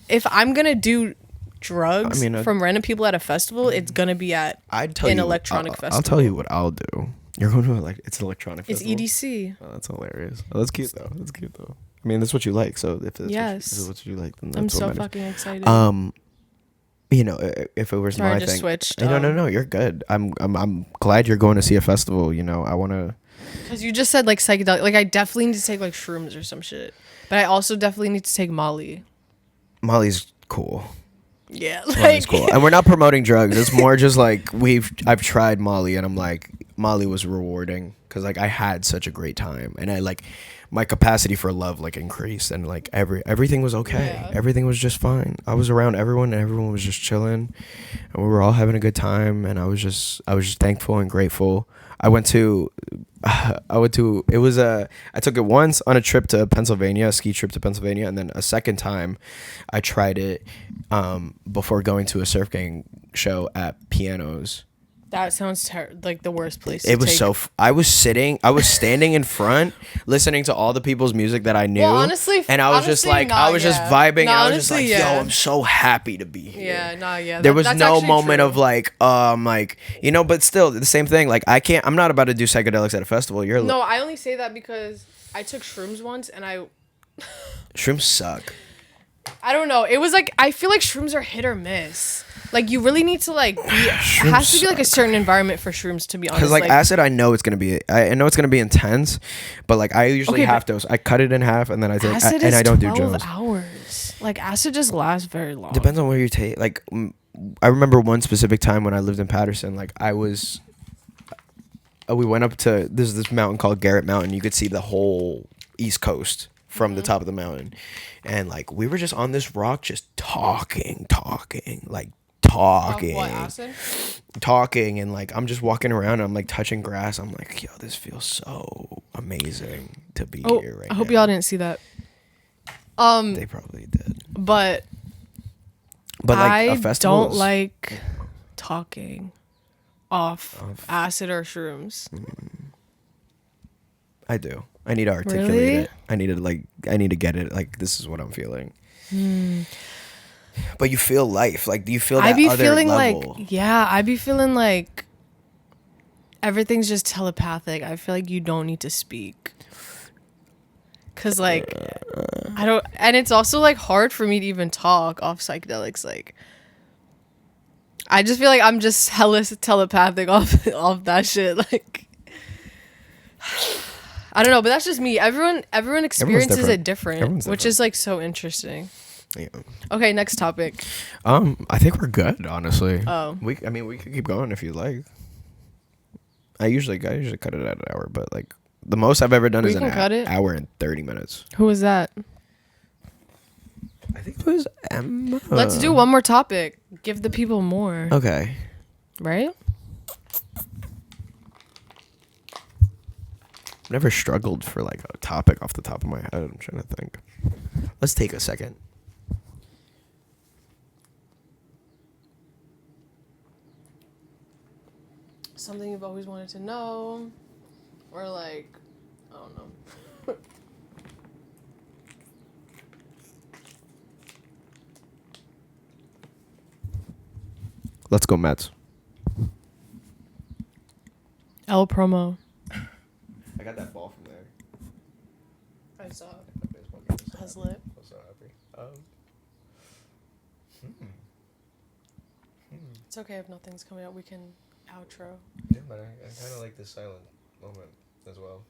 if I'm gonna do drugs from random people at a festival, it's gonna be at an electronic festival. I'll tell you what I'll do. You're going to it's an electronic festival. It's EDC. Oh, that's hilarious. Oh, that's cute though. I mean, that's what you like. So if that's what you like, then that's I'm what so matters. fucking excited. You know, if it was Sorry, my I just thing. switched. No, you're good. I'm glad you're going to see a festival. You know, I want to. Because you just said like psychedelic. Like, I definitely need to take like shrooms or some shit. But I also definitely need to take Molly. Molly's cool. Yeah, Molly's cool. And we're not promoting drugs. It's more just like I've tried Molly, and I'm like, Molly was rewarding because like I had such a great time, and I like my capacity for love like increased, and like everything was okay. Yeah. Everything was just fine. I was around everyone, and everyone was just chilling, and we were all having a good time, and I was just thankful and grateful. I took it once on a trip to Pennsylvania, a ski trip to Pennsylvania, and then a second time I tried it before going to a surf gang show at Pianos. That sounds like the worst place. It was I was standing in front, listening to all the people's music that I knew. Well, honestly, and I was just like, just vibing. No, and I was just like, yo, I'm so happy to be here. Yeah. There was no moment true. Of like, you know, but still the same thing. Like, I'm not about to do psychedelics at a festival. No, I only say that because I took shrooms once, and shrooms suck. I don't know. It was like, I feel like shrooms are hit or miss. Like, you really need to like it has to be like a certain environment for shrooms, to be honest. Because like acid, I know it's gonna be intense, but like I usually half dose. I cut it in half and then I take acid and I don't do 12 Jones. hours. Like, acid just lasts very long. Depends on where you take. Like, I remember one specific time when I lived in Patterson. Like, we went up to this mountain called Garrett Mountain. You could see the whole East Coast from the top of the mountain, and like we were just on this rock, just talking, what, acid? Talking, and like I'm just walking around and I'm like touching grass. I'm like, yo, this feels so amazing to be here right now. I hope y'all didn't see that. They probably did. But like I don't like talking off acid or shrooms. I do. I need to articulate it. I need to get it. Like, this is what I'm feeling. But you feel life. Like, do you feel that other level? I be feeling like everything's just telepathic. I feel like you don't need to speak. Cause like I don't, and it's also like hard for me to even talk off psychedelics. Like I just feel like I'm just hella telepathic off that shit. Like I don't know, but that's just me. Everyone experiences it different, which is like so interesting. Yeah. Okay, next topic. I think we're good, honestly. Oh. We could keep going if you like. I usually cut it at an hour, but like the most I've ever done is an hour and 30 minutes. Who was that? I think it was Emma. Let's do one more topic. Give the people more. Okay. Right? Never struggled for like a topic off the top of my head. I'm trying to think. Let's take a second. Something you've always wanted to know, or like, I don't know. Let's go Mets. L promo. I got that ball from there. I saw it. Has lit. I was so happy. It's okay if nothing's coming out. We can outro. Yeah, but I kind of like this silent moment as well.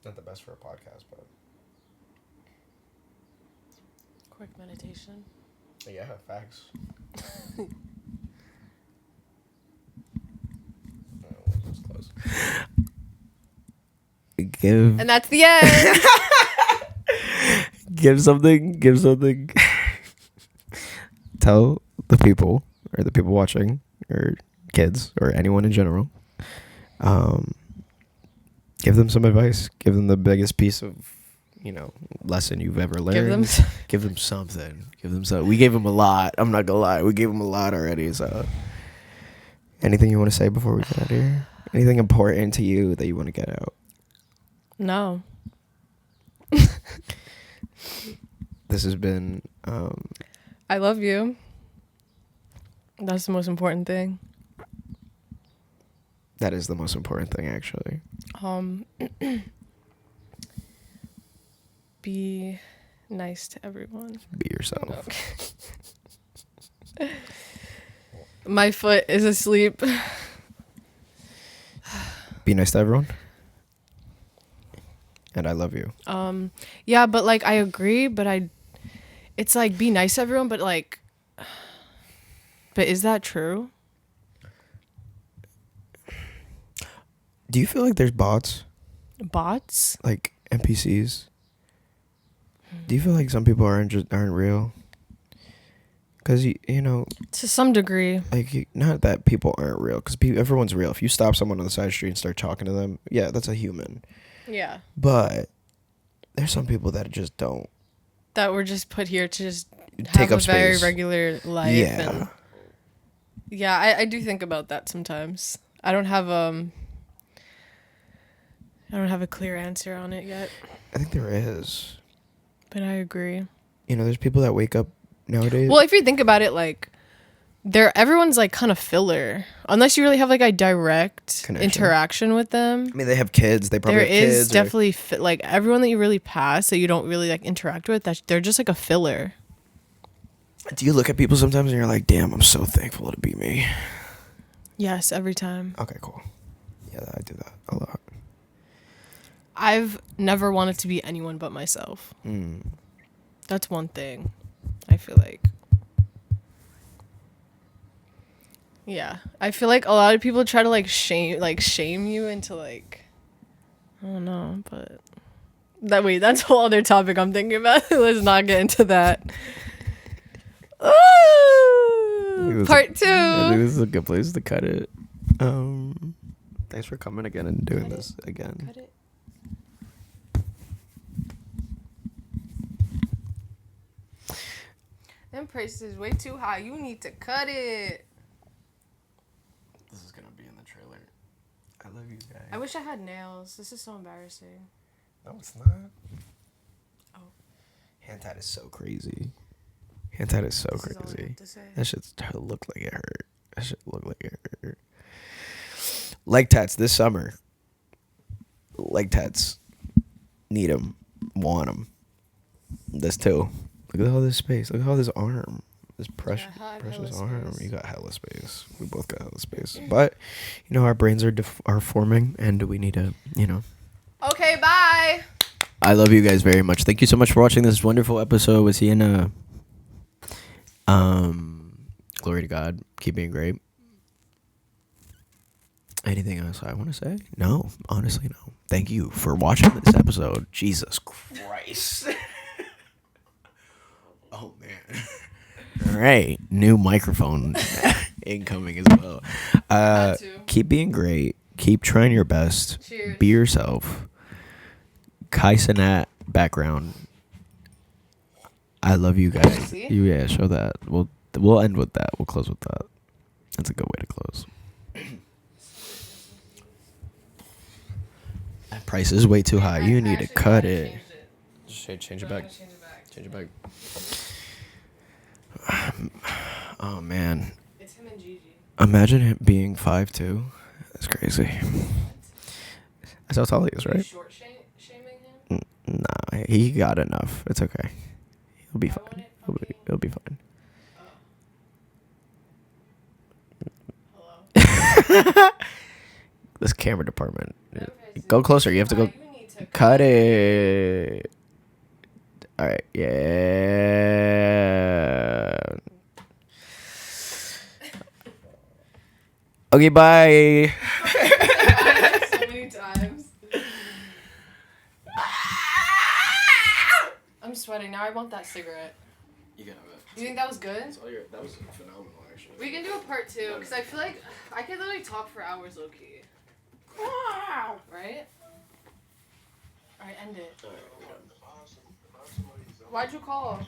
Not the best for a podcast, but Quick meditation. yeah, facts. Close. Give And that's the end. give something. Tell the people, or the people watching, or kids, or anyone in general. Give them some advice. Give them the biggest piece of, lesson you've ever learned. Give them something. We gave them a lot. I'm not gonna lie. We gave them a lot already. So, anything you want to say before we get out of here? Anything important to you that you want to get out? No. This has been. I love you. That's the most important thing. That is the most important thing, actually. Be nice to everyone. Be yourself. Okay. My foot is asleep. Be nice to everyone. And I love you. Yeah, but like I agree, but it's like be nice to everyone, but like, but is that true? Do you feel like there's bots? Bots? Like NPCs? Do you feel like some people aren't real? Because, to some degree. Like, not that people aren't real, because everyone's real. If you stop someone on the side of the street and start talking to them, yeah, that's a human. Yeah. But there's some people that just don't. That were just put here to just take have up a very space. regular life. Yeah. And yeah, I do think about that sometimes. I don't have a clear answer on it yet. I think there is. But I agree. There's people that wake up nowadays. Well, if you think about it, like, everyone's like kind of filler. Unless you really have like a direct interaction with them. I mean, they have kids. They probably have kids. There is definitely like everyone that you really pass that you don't really like interact with. They're just like a filler. Do you look at people sometimes and you're like, damn, I'm so thankful to be me? Yes, every time. Okay, cool. Yeah, I do that a lot. I've never wanted to be anyone but myself. That's one thing. I feel like. Yeah, I feel like a lot of people try to like shame you into like, I don't know, but that's a whole other topic I'm thinking about. Let's not get into that. Part 2. I think this is a good place to cut it. Thanks for coming again and doing this again. Cut it. Them prices is way too high. You need to cut it. This is gonna be in the trailer. I love you guys. I wish I had nails. This is so embarrassing. No, it's not. Oh. Hand tat is so crazy. Hand tat is so This is all I crazy. have to say. That shit looked like it hurt. That shit looked like it hurt. Leg tats this summer. Leg tats. Need him. Want him. This too. Look at all this space. Look at all this arm. This precious arm. Space. You got hella space. We both got hella space. But, you know, our brains are forming, and we need to, you know. Okay, bye. I love you guys very much. Thank you so much for watching this wonderful episode with Siena. Glory to God. Keep being great. Anything else I want to say? No, honestly, no. Thank you for watching this episode. Jesus Christ. Oh, man. All right. New microphone incoming as well. Keep being great. Keep trying your best. Cheers. Be yourself. Kai Cenat background. I love you guys. Yeah, show that. We'll end with that. We'll close with that. That's a good way to close. That price is way too high. You need to cut it. Change it back. Change it back. Oh man. It's him and Gigi. Imagine him being 5'2". That's crazy. That's how tall he is, right? Short shaming him? Nah, he got enough. It's okay. He'll be fine. He'll be fine. Hello. This camera department. Okay, Go closer. You have to go. You need to Cut it. All right. Yeah. Okay. Bye. so many times. I'm sweating. Now I want that cigarette. You can have it. Do you think that was good? That was phenomenal, actually. We can do a part 2 because I feel like I could literally talk for hours, low key. Right? Alright, end it. Why'd you call?